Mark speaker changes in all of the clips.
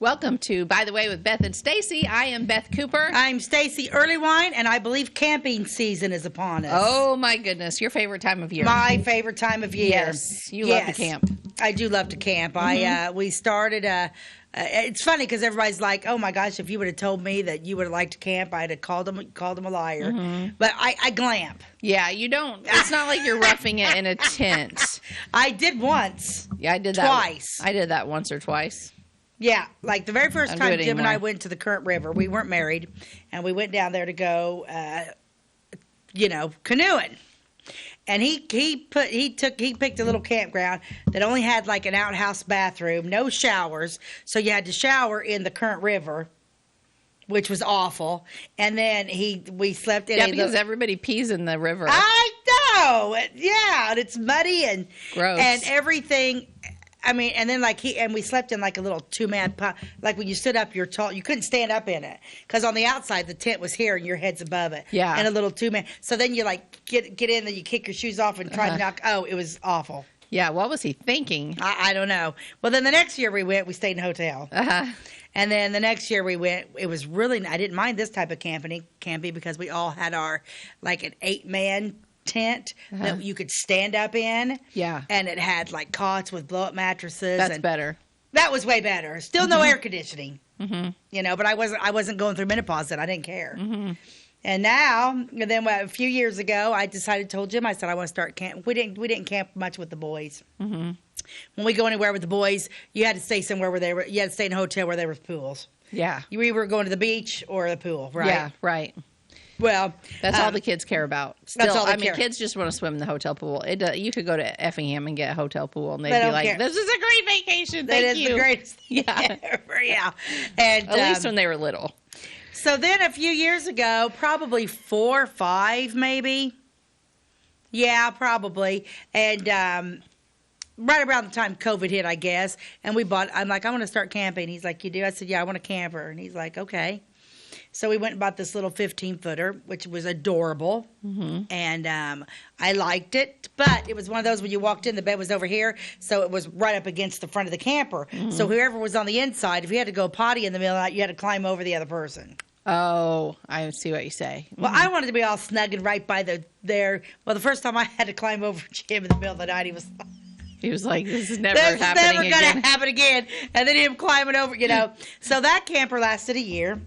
Speaker 1: Welcome to By the Way with Beth and Stacey. I am Beth Cooper.
Speaker 2: I'm Stacey Earlywine, and I believe camping season is upon us.
Speaker 1: Oh, my goodness. Your favorite time of year.
Speaker 2: My favorite time of year.
Speaker 1: Yes. You love to camp.
Speaker 2: I do love to camp. We started, it's funny because everybody's like, oh my gosh, if you would have told me that you would have liked to camp, I'd have called them a liar. But I glamp.
Speaker 1: Yeah, you don't, it's not like you're roughing it in a tent.
Speaker 2: I did once.
Speaker 1: Yeah, I did that.
Speaker 2: Twice.
Speaker 1: I did that once or twice.
Speaker 2: Yeah, like the very first time Jim and I
Speaker 1: anymore.
Speaker 2: went to the Current River, we weren't married, and we went down there to go, canoeing. And he picked a little campground that only had like an outhouse bathroom, no showers, so you had to shower in the Current River, which was awful. And then we slept in
Speaker 1: because everybody pees in the river.
Speaker 2: I know, yeah, and it's muddy and
Speaker 1: gross
Speaker 2: and everything. I mean, and then we slept in like a little two-man like when you stood up, you're tall. You couldn't stand up in it because on the outside the tent was here and your head's above it.
Speaker 1: Yeah.
Speaker 2: And a little two-man. So then you like get in, then you kick your shoes off and try to knock. Oh, it was awful.
Speaker 1: Yeah. What was he thinking?
Speaker 2: I don't know. Well, then the next year we stayed in a hotel. And then the next year we went. It was really. I didn't mind this type of camping because we all had our like an 8-man tent that you could stand up in.
Speaker 1: Yeah.
Speaker 2: And it had like cots with blow-up mattresses.
Speaker 1: That's better.
Speaker 2: That was way better. Still no air conditioning. But I wasn't going through menopause then. I didn't care. And now, and then a few years ago, I told Jim, I said I want to start camp. We didn't camp much with the boys. When we go anywhere with the boys, you had to stay somewhere you had to stay in a hotel where there was pools.
Speaker 1: Yeah.
Speaker 2: You either were going to the beach or the pool, right?
Speaker 1: Yeah, right.
Speaker 2: Well,
Speaker 1: that's all the kids care about. Still,
Speaker 2: that's all they care.
Speaker 1: Kids just want to swim in the hotel pool. You could go to Effingham and get a hotel pool, and they'd
Speaker 2: They
Speaker 1: be
Speaker 2: don't
Speaker 1: like,
Speaker 2: care.
Speaker 1: "This is a great vacation.
Speaker 2: that
Speaker 1: Thank
Speaker 2: is
Speaker 1: you."
Speaker 2: the greatest thing ever. Yeah. And
Speaker 1: At least when they were little.
Speaker 2: So then a few years ago, probably 4 or 5 maybe. Yeah, probably. And right around the time COVID hit, I guess. And I'm like, I want to start camping. He's like, you do? I said, yeah, I want a camper. And he's like, okay. So we went and bought this little 15-footer, which was adorable. And I liked it. But it was one of those when you walked in, the bed was over here. So it was right up against the front of the camper. So whoever was on the inside, if you had to go potty in the middle of the night, you had to climb over the other person.
Speaker 1: Oh, I see what you say.
Speaker 2: Well, I wanted to be all snug and right by there. Well, the first time I had to climb over Jim in the middle of the night,
Speaker 1: he was like, this is never happening again.
Speaker 2: This is never going to happen again. And then him climbing over, So that camper lasted a year.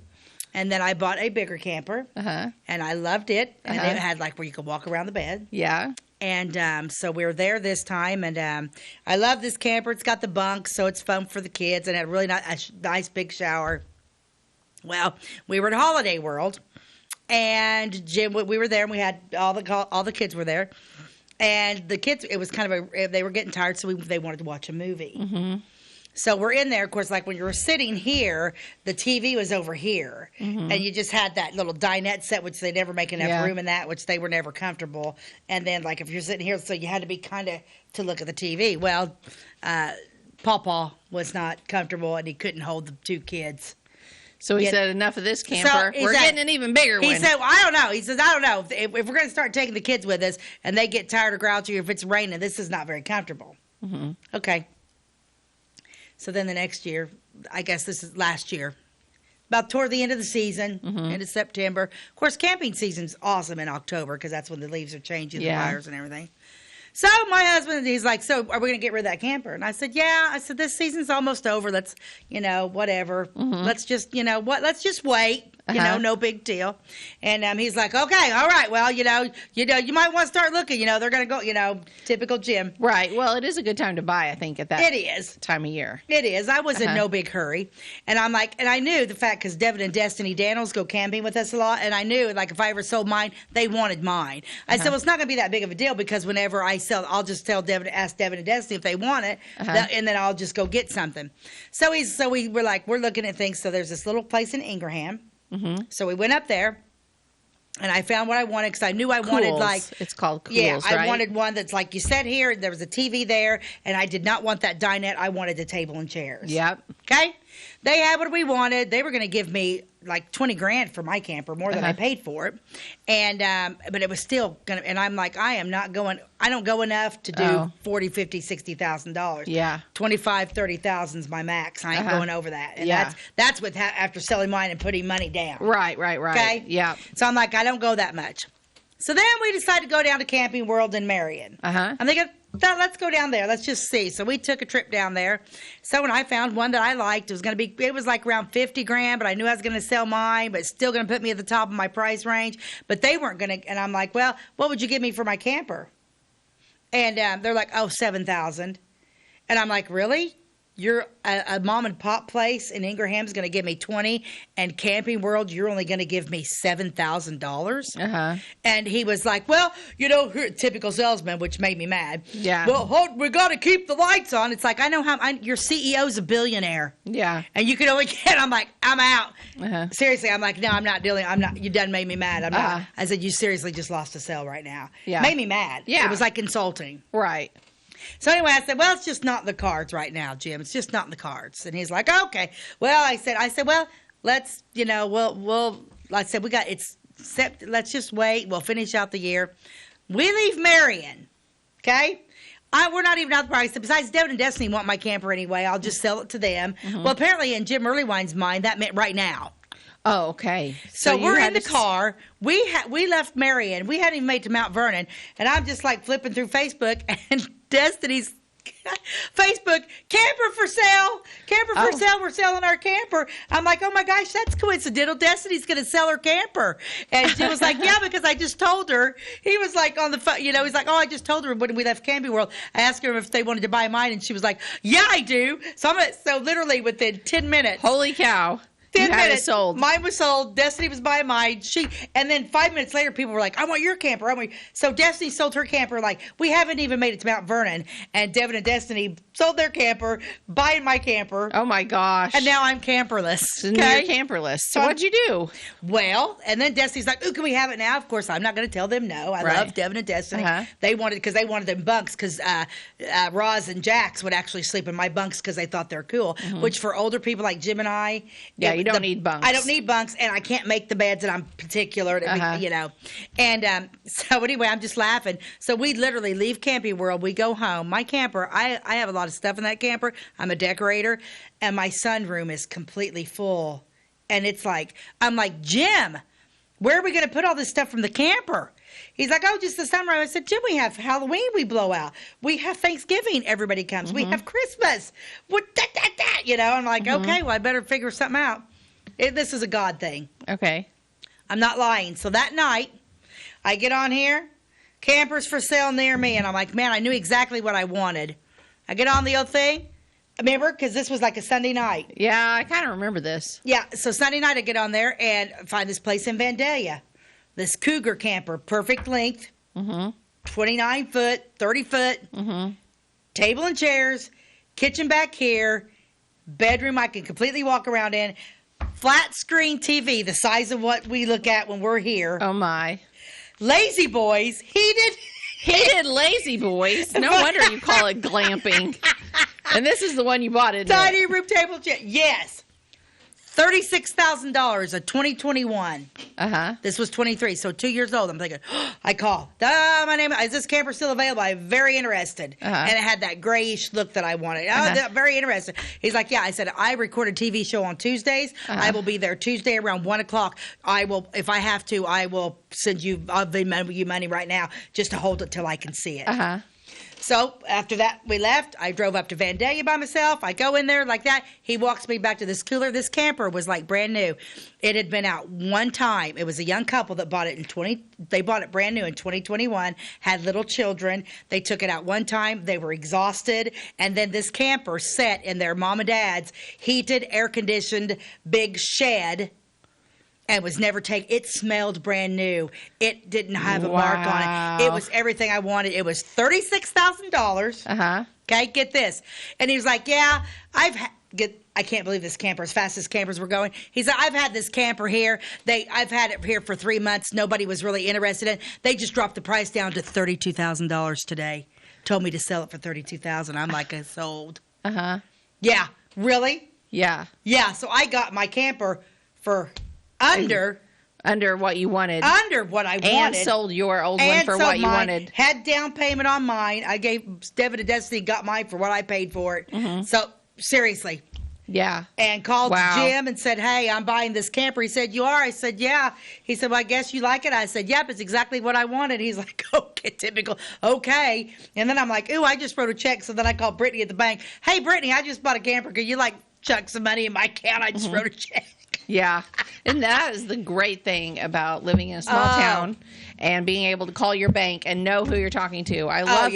Speaker 2: And then I bought a bigger camper. And I loved it. And it had like where you could walk around the bed.
Speaker 1: Yeah.
Speaker 2: And so we were there this time. And I love this camper. It's got the bunks, so it's fun for the kids. And it had a really nice big shower. Well, we were at Holiday World. And Jim, we were there, and we had all the kids were there. And the kids, it was kind of they were getting tired, so they wanted to watch a movie. So we're in there, of course, like when you were sitting here, the TV was over here. And you just had that little dinette set, which they never make enough room in that, which they were never comfortable. And then, like, if you're sitting here, so you had to be kind of to look at the TV. Well, Pawpaw was not comfortable, and he couldn't hold the 2 kids.
Speaker 1: So he said, enough of this camper. We're getting an even bigger one.
Speaker 2: He said, well, I don't know. He says, I don't know. If we're going to start taking the kids with us and they get tired or grouchy, or if it's raining, this is not very comfortable. Okay. So then the next year, I guess this is last year, about toward the end of the season, end of September. Of course, camping season's awesome in October because that's when the leaves are changing, the fires and everything. So my husband, he's like, so are we going to get rid of that camper? And I said, yeah. I said, this season's almost over. Let's, whatever. Let's just, let's just wait. No big deal. And he's like, okay, all right. Well, you might want to start looking. They're going to go, typical Jim.
Speaker 1: Right. Well, it is a good time to buy, I think, at that time of year.
Speaker 2: It is. I was in no big hurry. And I'm like, and I knew the fact because Devin and Destiny Daniels go camping with us a lot. And I knew, like, if I ever sold mine, they wanted mine. I said, well, it's not going to be that big of a deal because whenever I sell, I'll just ask Devin and Destiny if they want it. And then I'll just go get something. So we were like, we're looking at things. So there's this little place in Ingraham. So we went up there, and I found what I wanted because I knew I wanted
Speaker 1: it's called Cools,
Speaker 2: yeah, I
Speaker 1: right?
Speaker 2: wanted one that's like you sat here, there was a TV there, and I did not want that dinette. I wanted the table and chairs.
Speaker 1: Yep.
Speaker 2: Okay? They had what we wanted. They were going to give me like 20 grand for my camper, more than I paid for it. And, but it was still going to, and I'm like, I don't go enough to do $40,000, $50,000, $60,000.
Speaker 1: Yeah.
Speaker 2: 25, 30,000 is my max. I ain't going over that. And that's with after selling mine and putting money down.
Speaker 1: Right.
Speaker 2: Okay.
Speaker 1: Yeah.
Speaker 2: So I'm like, I don't go that much. So then we decided to go down to Camping World in Marion. I'm thinking, let's go down there. Let's just see. So we took a trip down there. So when I found one that I liked, it was like around 50 grand, but I knew I was going to sell mine, but still going to put me at the top of my price range. But they weren't going to, and I'm like, well, what would you give me for my camper? And they're like, oh, $7,000. And I'm like, really? You're a mom and pop place in Ingram's going to give me 20, and Camping World, you're only going to give me $7,000. And he was like, well, typical salesman, which made me mad.
Speaker 1: Yeah.
Speaker 2: Well, we got to keep the lights on. It's like, I know your CEO's a billionaire.
Speaker 1: Yeah.
Speaker 2: And you can only get. I'm like, I'm out. Seriously, I'm like, no, I'm not dealing. I'm not. You done made me mad. I'm not. I said, you seriously just lost a sale right now. Yeah. Made me mad. Yeah. It was like insulting.
Speaker 1: Right.
Speaker 2: So anyway, I said, well, it's just not in the cards right now, Jim. It's just not in the cards. And he's like, okay. Well, I said, well, let's, I said, let's just wait. We'll finish out the year. We leave Marion. Okay. We're not even out the price. Besides, Devin and Destiny want my camper anyway. I'll just sell it to them. Well, apparently in Jim Earlywine's mind, that meant right now.
Speaker 1: Oh, okay.
Speaker 2: So we're in the car. We left Marion. We hadn't even made it to Mount Vernon. And I'm just like flipping through Facebook and Destiny's Facebook, camper for sale. Camper for sale. We're selling our camper. I'm like, oh my gosh, that's coincidental. Destiny's going to sell her camper. And she was like, yeah, because I just told her. He was like on the phone, he's like, oh, I just told her when we left Camping World. I asked her if they wanted to buy mine, and she was like, yeah, I do. So literally within 10 minutes.
Speaker 1: Holy cow.
Speaker 2: 10 minutes. Sold. Mine was sold. Destiny was buying mine. And then 5 minutes later, people were like, I want your camper. So Destiny sold her camper. Like, we haven't even made it to Mount Vernon. And Devin and Destiny sold their camper, buying my camper.
Speaker 1: Oh, my gosh.
Speaker 2: And now I'm camperless.
Speaker 1: Okay? You're camperless. So what'd you do?
Speaker 2: Well, and then Destiny's like, ooh, can we have it now? Of course, I'm not going to tell them no. I love Devin and Destiny. They wanted them bunks because Roz and Jax would actually sleep in my bunks because they thought they're cool, which for older people like Jim and I.
Speaker 1: Yeah, you don't need bunks.
Speaker 2: I don't need bunks, and I can't make the beds, and I'm particular, And so anyway, I'm just laughing. So we literally leave Camping World. We go home. My camper, I have a lot of stuff in that camper. I'm a decorator, and my sunroom is completely full. And it's like, I'm like, Jim, where are we going to put all this stuff from the camper? He's like, oh, just the sunroom. I said, Jim, we have Halloween we blow out. We have Thanksgiving. Everybody comes. We have Christmas. What that? I'm like, okay, well, I better figure something out. This is a God thing.
Speaker 1: Okay. I'm
Speaker 2: not lying. So that night, I get on here, campers for sale near me, and I'm like, man, I knew exactly what I wanted. I get on the old thing. Remember? Because this was like a Sunday night.
Speaker 1: Yeah, I kind of remember this.
Speaker 2: Yeah, so Sunday night I get on there and find this place in Vandalia. This Cougar camper, perfect length, 29 foot, 30 foot, table and chairs, kitchen back here, bedroom I can completely walk around in. Flat screen TV, the size of what we look at when we're here.
Speaker 1: Oh, my.
Speaker 2: Lazy Boys,
Speaker 1: heated Lazy Boys. No wonder you call it glamping. And this is the one you bought, isn't it?
Speaker 2: Tiny room table chair. Yes. $36,000, a 2021. This was 23, so 2 years old. I'm thinking, I call. My name is this camper still available? I'm very interested. And it had that grayish look that I wanted. Very interested. He's like, yeah. I said, I record a TV show on Tuesdays. I will be there Tuesday around 1 o'clock. I will, if I have to, I will send you, I'll Venmo you money right now just to hold it till I can see it. So after that, we left. I drove up to Vandalia by myself. I go in there like that. He walks me back to this cooler. This camper was like brand new. It had been out one time. It was a young couple that bought it they bought it brand new in 2021, had little children. They took it out one time. They were exhausted. And then this camper sat in their mom and dad's heated, air-conditioned big shed. And was never taken. It smelled brand new. It didn't have a mark on it. It was everything I wanted. It was $36,000. Okay, get this. And he was like, yeah, I can't believe this camper, as fast as campers were going. He said, I've had this camper here. I've had it here for 3 months. Nobody was really interested in it. They just dropped the price down to $32,000 today. Told me to sell it for $32,000. I'm like, I sold. Yeah, really?
Speaker 1: Yeah.
Speaker 2: Yeah, so I got my camper for Under
Speaker 1: what you wanted.
Speaker 2: Under what I wanted.
Speaker 1: And sold your old one for what you wanted.
Speaker 2: Had down payment on mine. I gave Devin to Destiny, got mine for what I paid for it. Mm-hmm. So, seriously.
Speaker 1: Yeah.
Speaker 2: And called Jim and said, hey, I'm buying this camper. He said, you are? I said, yeah. He said, well, I guess you like it. I said, yep, it's exactly what I wanted. He's like, okay, typical. Okay. And then I'm like, ooh, I just wrote a check. So then I called Brittany at the bank. Hey, Brittany, I just bought a camper. Could you, chuck some money in my account? I just wrote a check.
Speaker 1: Yeah. And that is the great thing about living in a small town and being able to call your bank and know who you're talking to. I love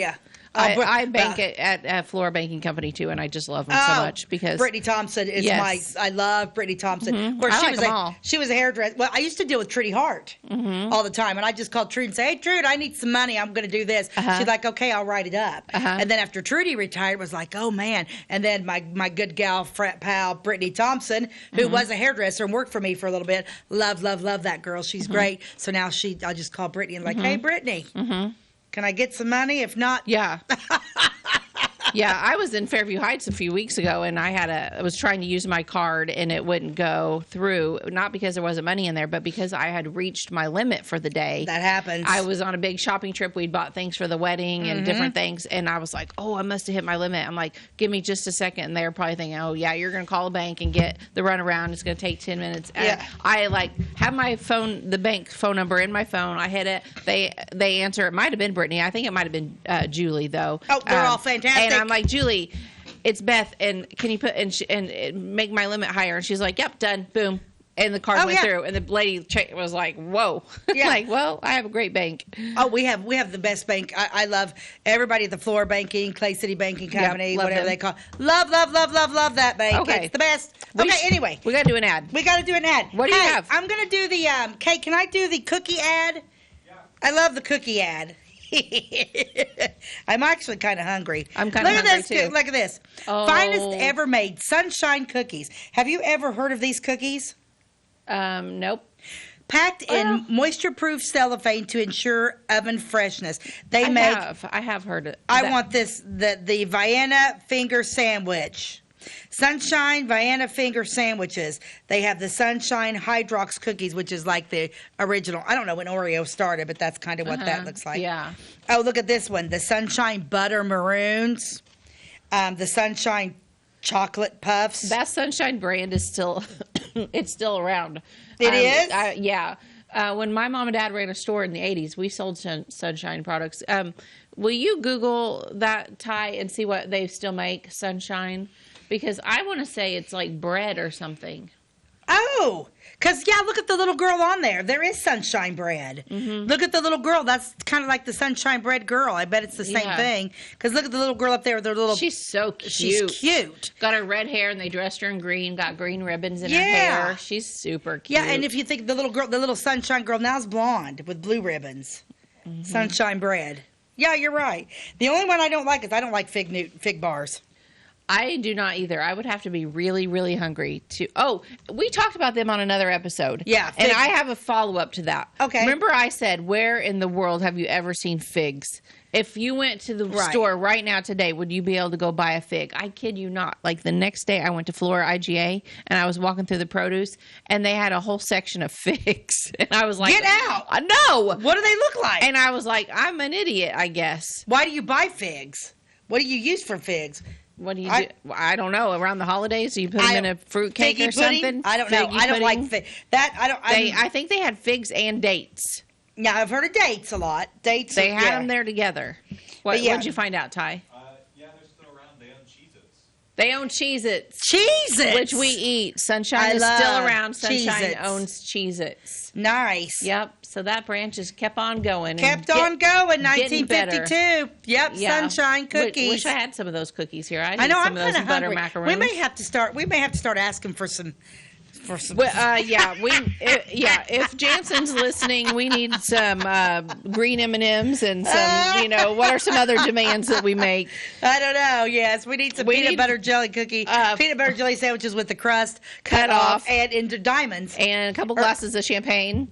Speaker 1: I bank at Flora Banking Company too, and I just love them so much because
Speaker 2: Brittany Thompson is I love Brittany Thompson.
Speaker 1: Mm-hmm.
Speaker 2: Of course,
Speaker 1: I
Speaker 2: she was a hairdresser. Well, I used to deal with Trudy Hart all the time, and I just called Trudy and say, "Hey, Trudy, I need some money. I'm going to do this." She's like, "Okay, I'll write it up." And then after Trudy retired, was like, "Oh man!" And then my good gal frat pal Brittany Thompson, who was a hairdresser and worked for me for a little bit, love that girl. She's great. So now I just call Brittany and "Hey, Brittany." Can I get some money? If not,
Speaker 1: yeah. Yeah, I was in Fairview Heights a few weeks ago, and I was trying to use my card, and it wouldn't go through. Not because there wasn't money in there, but because I had reached my limit for the day.
Speaker 2: That happens.
Speaker 1: I was on a big shopping trip. We'd bought things for the wedding and different things, and I was like, "Oh, I must have hit my limit." I'm like, "Give me just a second," and they're probably thinking, "Oh, yeah, you're going to call a bank and get the runaround. It's going to take 10 minutes." And I have my phone, the bank phone number in my phone. I hit it. They answer. It might have been Brittany. I think it might have been Julie though.
Speaker 2: Oh, they're all fantastic.
Speaker 1: And I'm like, Julie, it's Beth, and can you put and make my limit higher? And she's like, yep, done, boom, and the card went through. And the lady was like, whoa, like, well, I have a great bank.
Speaker 2: Oh, we have the best bank. I love everybody at the Flora Banking, Clay City Banking Company, whatever they call. Love that bank. Okay, it's the best. Anyway,
Speaker 1: we got to do an ad.
Speaker 2: What
Speaker 1: do you have?
Speaker 2: I'm gonna do the Kate. Can I do the cookie ad? Yeah. I love the cookie ad. I'm actually kind of hungry.
Speaker 1: I'm kind of hungry too.
Speaker 2: Look at this. Finest ever made sunshine cookies. Have you ever heard of these cookies?
Speaker 1: Nope.
Speaker 2: Packed in moisture-proof cellophane to ensure oven freshness. I
Speaker 1: have heard it.
Speaker 2: I want the Vienna finger sandwich. Sunshine Vienna finger sandwiches. They have the Sunshine Hydrox cookies, which is like the original. I don't know when Oreo started, but that's kind of what that looks like.
Speaker 1: Yeah.
Speaker 2: Oh, look at this one. The Sunshine Butter Maroons. The Sunshine Chocolate Puffs.
Speaker 1: That Sunshine brand is still, it's still around.
Speaker 2: It is?
Speaker 1: Yeah. When my mom and dad ran a store in the 80s, we sold Sunshine products. Will you Google that, Ty, and see what they still make, Sunshine? Because I want to say it's like bread or something.
Speaker 2: Oh, because, look at the little girl on there. There is Sunshine Bread. Mm-hmm. Look at the little girl. That's kind of like the Sunshine Bread girl. I bet it's the same thing. Because look at the little girl up there with her little...
Speaker 1: She's so cute.
Speaker 2: She's cute.
Speaker 1: Got her red hair, and they dressed her in green. Got green ribbons in her hair. She's super cute.
Speaker 2: Yeah, and if you think the little Sunshine girl now is blonde with blue ribbons. Mm-hmm. Sunshine Bread. Yeah, you're right. The only one I don't like is I don't like fig bars.
Speaker 1: I do not either. I would have to be really, really hungry to... Oh, we talked about them on another episode.
Speaker 2: Yeah.
Speaker 1: And I have a follow-up to that.
Speaker 2: Okay.
Speaker 1: Remember I said, where in the world have you ever seen figs? If you went to the store right now today, would you be able to go buy a fig? I kid you not. Like the next day I went to Flora IGA and I was walking through the produce and they had a whole section of figs. And I was like...
Speaker 2: Get out!
Speaker 1: I know!
Speaker 2: What do they look like?
Speaker 1: And I was like, I'm an idiot, I guess.
Speaker 2: Why do you buy figs? What do you use for figs?
Speaker 1: What do you do? I don't know. Around the holidays, do you put them in a fruit cake or something?
Speaker 2: I don't know. I don't like figs.
Speaker 1: I think they had figs and dates.
Speaker 2: Yeah, I've heard of dates a lot. Dates.
Speaker 1: They had them there together. What did you find out, Ty?
Speaker 3: Yeah, they're still around. They own Cheez-Its.
Speaker 1: They own Cheez-Its.
Speaker 2: Cheez-Its!
Speaker 1: Which we eat. Sunshine is still around. Sunshine owns Cheez-Its.
Speaker 2: Nice.
Speaker 1: Yep. So that branch just kept on going.
Speaker 2: Kept on going. 1952. Yep. Yeah. Sunshine cookies.
Speaker 1: Wish I had some of those cookies here. I
Speaker 2: know.
Speaker 1: Some
Speaker 2: I'm
Speaker 1: of those butter
Speaker 2: hungry.
Speaker 1: macaroons.
Speaker 2: We may have to start asking for some.
Speaker 1: If Jansen's listening, we need some green M&Ms and some, what are some other demands that we make?
Speaker 2: I don't know. Yes, we need some peanut butter jelly cookie, peanut butter jelly sandwiches with the crust cut off and into diamonds.
Speaker 1: And a couple glasses of champagne.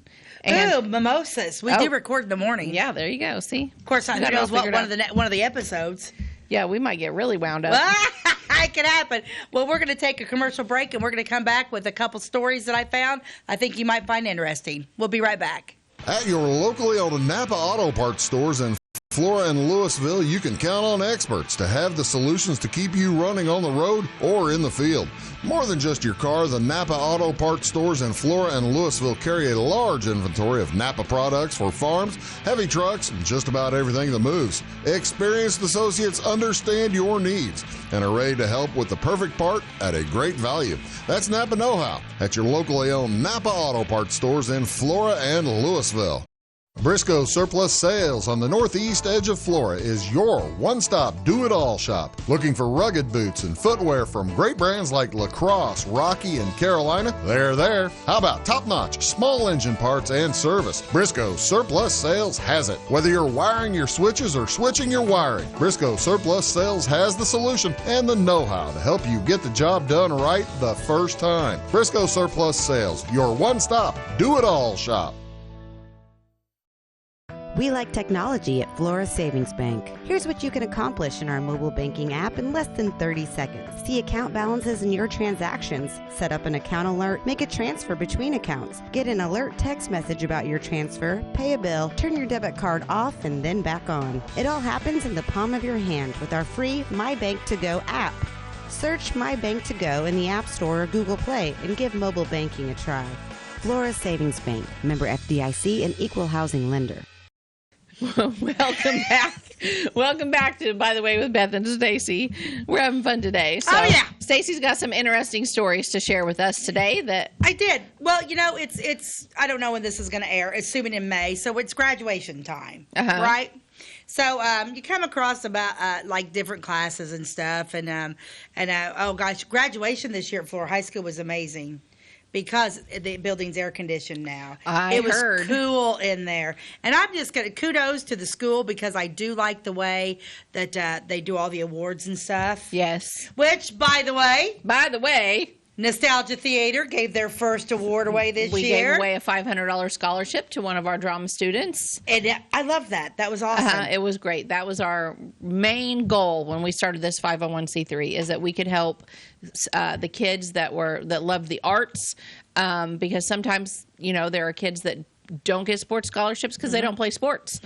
Speaker 2: Ooh, mimosas. We do record in the morning.
Speaker 1: Yeah, there you go. See?
Speaker 2: Of course, who knows what one of the episodes.
Speaker 1: Yeah, we might get really wound up.
Speaker 2: It could happen. Well, we're going to take a commercial break, and we're going to come back with a couple stories that I found I think you might find interesting. We'll be right back.
Speaker 4: At your locally owned Napa Auto Parts stores in Flora and Louisville, you can count on experts to have the solutions to keep you running on the road or in the field. More than just your car, the Napa Auto Parts stores in Flora and Louisville carry a large inventory of Napa products for farms, heavy trucks, and just about everything that moves. Experienced associates understand your needs and are ready to help with the perfect part at a great value. That's Napa Know-How at your locally owned Napa Auto Parts stores in Flora and Louisville. Briscoe Surplus Sales on the northeast edge of Flora is your one-stop do-it-all shop. Looking for rugged boots and footwear from great brands like Lacrosse, Rocky, and Carolina? They're there. How about top-notch small engine parts and service? Briscoe Surplus Sales has it. Whether you're wiring your switches or switching your wiring, Briscoe Surplus Sales has the solution and the know-how to help you get the job done right the first time. Briscoe Surplus Sales, your one-stop do-it-all shop.
Speaker 5: We like technology at Flora Savings Bank. Here's what you can accomplish in our mobile banking app in less than 30 seconds. See account balances in your transactions, set up an account alert, make a transfer between accounts, get an alert text message about your transfer, pay a bill, turn your debit card off and then back on. It all happens in the palm of your hand with our free My Bank to Go app. Search My Bank to Go in the App Store or Google Play and give mobile banking a try. Flora Savings Bank, member FDIC and equal housing lender.
Speaker 1: Welcome back to By the Way with Beth and Stacey. We're having fun today. So Stacey's got some interesting stories to share with us today. That
Speaker 2: I did. Well, it's I don't know when this is going to air. Assuming in May, so it's graduation time, right? So you come across about like different classes and stuff, and oh gosh, graduation this year at Flora High School was amazing. Because the building's air conditioned now. It was cool in there. And I'm just going to kudos to the school because I do like the way that they do all the awards and stuff.
Speaker 1: Yes.
Speaker 2: Which, by the way, Nostalgia Theater gave their first award away this year.
Speaker 1: We gave away a $500 scholarship to one of our drama students.
Speaker 2: And I love that. That was awesome.
Speaker 1: It was great. That was our main goal when we started this 501c3 is that we could help the kids that loved the arts because sometimes, there are kids that don't get sports scholarships because they don't play sports.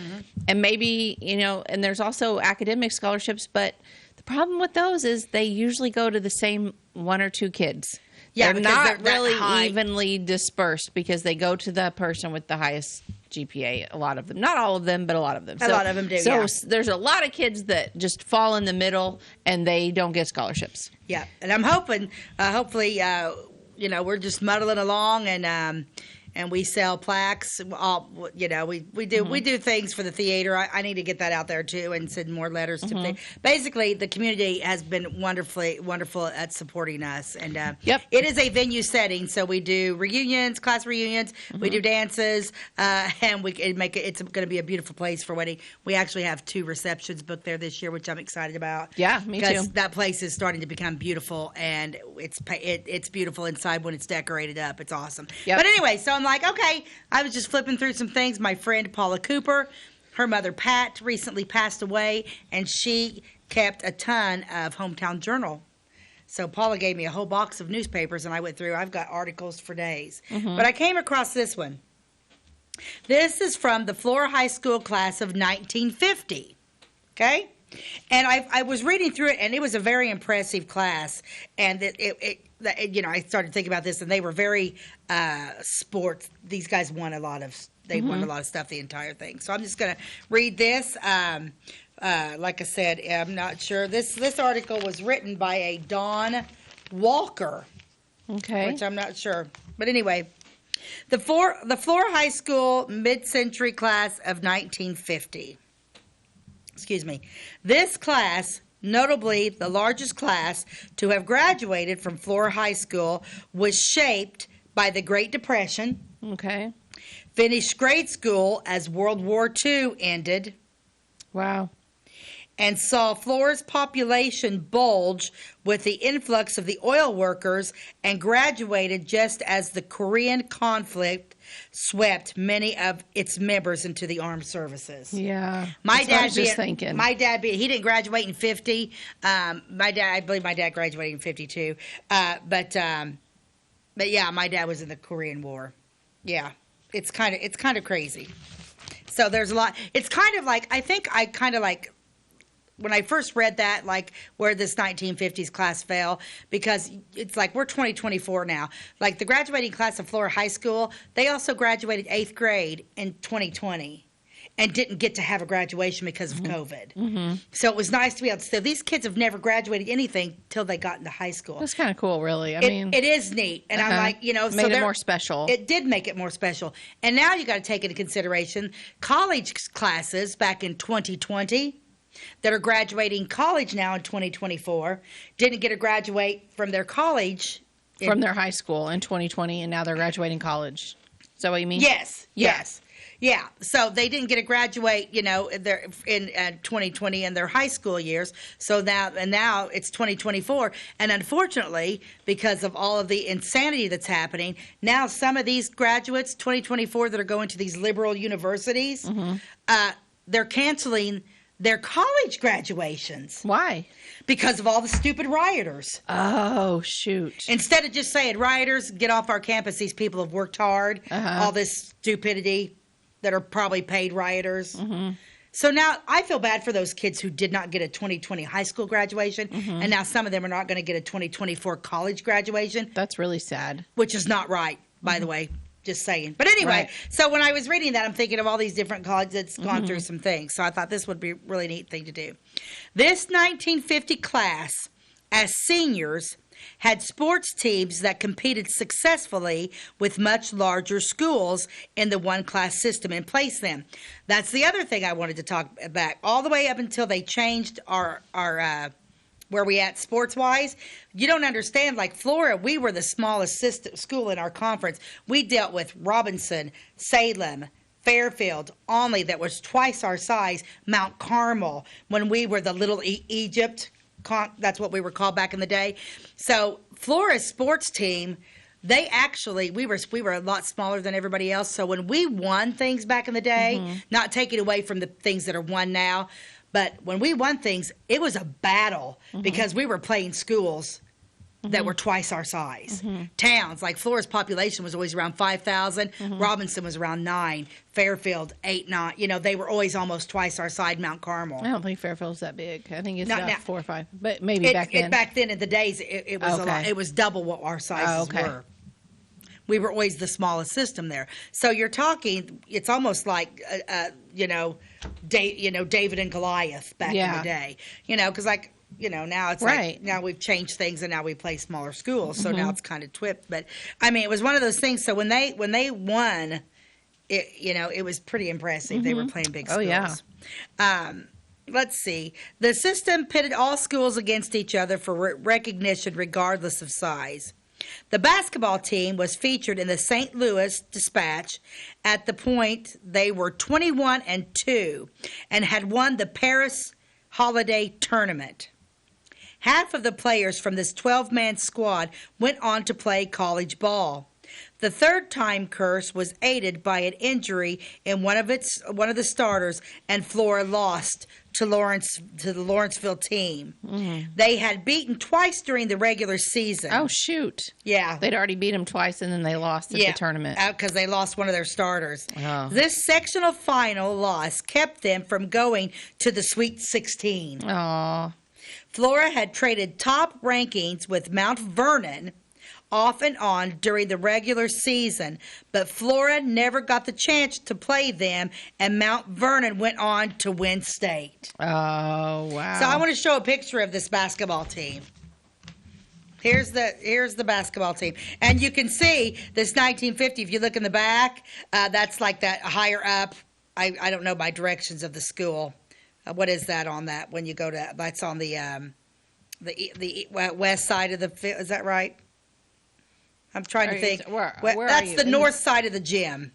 Speaker 1: And maybe, and there's also academic scholarships, but the problem with those is they usually go to the same one or two kids. Yeah, they're not really evenly dispersed because they go to the person with the highest GPA. A lot of them, not all of them, but a lot of them.
Speaker 2: A lot of them do.
Speaker 1: So there's a lot of kids that just fall in the middle and they don't get scholarships.
Speaker 2: Yeah, and I'm hoping, hopefully, we're just muddling along and we sell plaques. We do things for the theater. I need to get that out there too and send more letters to. Basically, the community has been wonderful at supporting us, and it is a venue setting. So we do reunions, class reunions. We do dances, and it's going to be a beautiful place for wedding. We actually have 2 receptions booked there this year, which I'm excited about.
Speaker 1: Yeah, me too.
Speaker 2: Because that place is starting to become beautiful, and it's beautiful inside when it's decorated up. It's awesome. Yep. But anyway, so I'm like, okay, I was just flipping through some things. My friend Paula Cooper, her mother Pat recently passed away, and she kept a ton of Hometown Journal. So Paula gave me a whole box of newspapers, and I went through. I've got articles for days. But I came across this one. This is from the Flora High School class of 1950. Okay? And I was reading through it, and it was a very impressive class. And I started thinking about this, and they were very sports. These guys won a lot of stuff the entire thing. So I'm just going to read this. Like I said, I'm not sure. This article was written by a Dawn Walker. Okay. Which I'm not sure. But anyway, the Flora High School mid-century class of 1950. Excuse me. This class, notably the largest class to have graduated from Flora High School, was shaped by the Great Depression. Okay. Finished grade school as World War II ended.
Speaker 1: Wow.
Speaker 2: and saw Flora's population bulge with the influx of the oil workers and graduated just as the Korean conflict swept many of its members into the armed services.
Speaker 1: Yeah.
Speaker 2: My
Speaker 1: That's what I
Speaker 2: dad
Speaker 1: was just thinking.
Speaker 2: he didn't graduate in 50. I believe my dad graduated in 52. But yeah, my dad was in the Korean War. Yeah. It's kind of crazy. So there's a lot. It's kind of like, I think I kind of like, when I first read that, like where this 1950s class fell, because it's like we're 2024 now. Like the graduating class of Flora High School, they also graduated 8th grade in 2020 and didn't get to have a graduation because of COVID. Mm-hmm. So it was nice to be able to say these kids have never graduated anything till they got into high school.
Speaker 1: That's kind of cool, really. I mean,
Speaker 2: it is neat. And I'm like,
Speaker 1: made it more special.
Speaker 2: It did make it more special. And now you got to take into consideration college classes back in 2020 that are graduating college now in 2024 didn't get to graduate from their college.
Speaker 1: From their high school in 2020, and now they're graduating college. Is that what you mean?
Speaker 2: Yes. Yeah. So they didn't get to graduate, in 2020 in their high school years. So now it's 2024. And unfortunately, because of all of the insanity that's happening, now some of these graduates, 2024, that are going to these liberal universities, they're canceling their college graduations.
Speaker 1: Why?
Speaker 2: Because of all the stupid rioters.
Speaker 1: Oh, shoot.
Speaker 2: Instead of just saying, rioters, get off our campus, these people have worked hard, all this stupidity that are probably paid rioters. Mm-hmm. So now I feel bad for those kids who did not get a 2020 high school graduation, and now some of them are not going to get a 2024 college graduation.
Speaker 1: That's really sad.
Speaker 2: Which is not right, by the way. Just saying. But anyway, So when I was reading that, I'm thinking of all these different colleges that's gone through some things. So I thought this would be a really neat thing to do. This 1950 class, as seniors, had sports teams that competed successfully with much larger schools in the one-class system and placed them. That's the other thing I wanted to talk about. All the way up until they changed our where we at sports-wise, you don't understand. Like Flora, we were the smallest school in our conference. We dealt with Robinson, Salem, Fairfield, Onley, that was twice our size, Mount Carmel, when we were the little Egypt. That's what we were called back in the day. So Flora's sports team, we were a lot smaller than everybody else. So when we won things back in the day, not taking away from the things that are won now, but when we won things, it was a battle because we were playing schools that were twice our size. Towns, like Flora's population was always around 5,000. Robinson was around 9. Fairfield, 8, 9. They were always almost twice our size, Mount Carmel.
Speaker 1: I don't think Fairfield's that big. I think it's about 4 or 5. But maybe back then.
Speaker 2: Back then in the days, it was a lot. It was double what our sizes were. We were always the smallest system there. So you're talking, it's almost like, David and Goliath back in the day. Because now it's like, now we've changed things and now we play smaller schools. So now it's kind of twipped. But, I mean, it was one of those things. So when they won, it was pretty impressive. They were playing big schools. Oh, yeah. Let's see. The system pitted all schools against each other for recognition regardless of size. The basketball team was featured in the St. Louis Dispatch at the point they were 21-2 and had won the Paris Holiday Tournament. Half of the players from this 12-man squad went on to play college ball. The third-time curse was aided by an injury in one of the starters, and Flora lost to the Lawrenceville team. They had beaten twice during the regular season.
Speaker 1: Oh, shoot.
Speaker 2: Yeah.
Speaker 1: They'd already beat them twice, and then they lost at the tournament.
Speaker 2: Because they lost one of their starters.
Speaker 1: Oh.
Speaker 2: This sectional final loss kept them from going to the Sweet 16.
Speaker 1: Oh.
Speaker 2: Flora had traded top rankings with Mount Vernon off and on during the regular season, but Flora never got the chance to play them, and Mount Vernon went on to win state.
Speaker 1: Oh, wow.
Speaker 2: So I want to show a picture of this basketball team. Here's the basketball team. And you can see this 1950, if you look in the back, that's like that higher up. I don't know by directions of the school. What is that on that when you go to, that's on the west side of the field, is that right? I'm trying to think.
Speaker 1: Where
Speaker 2: that's the north side of the gym.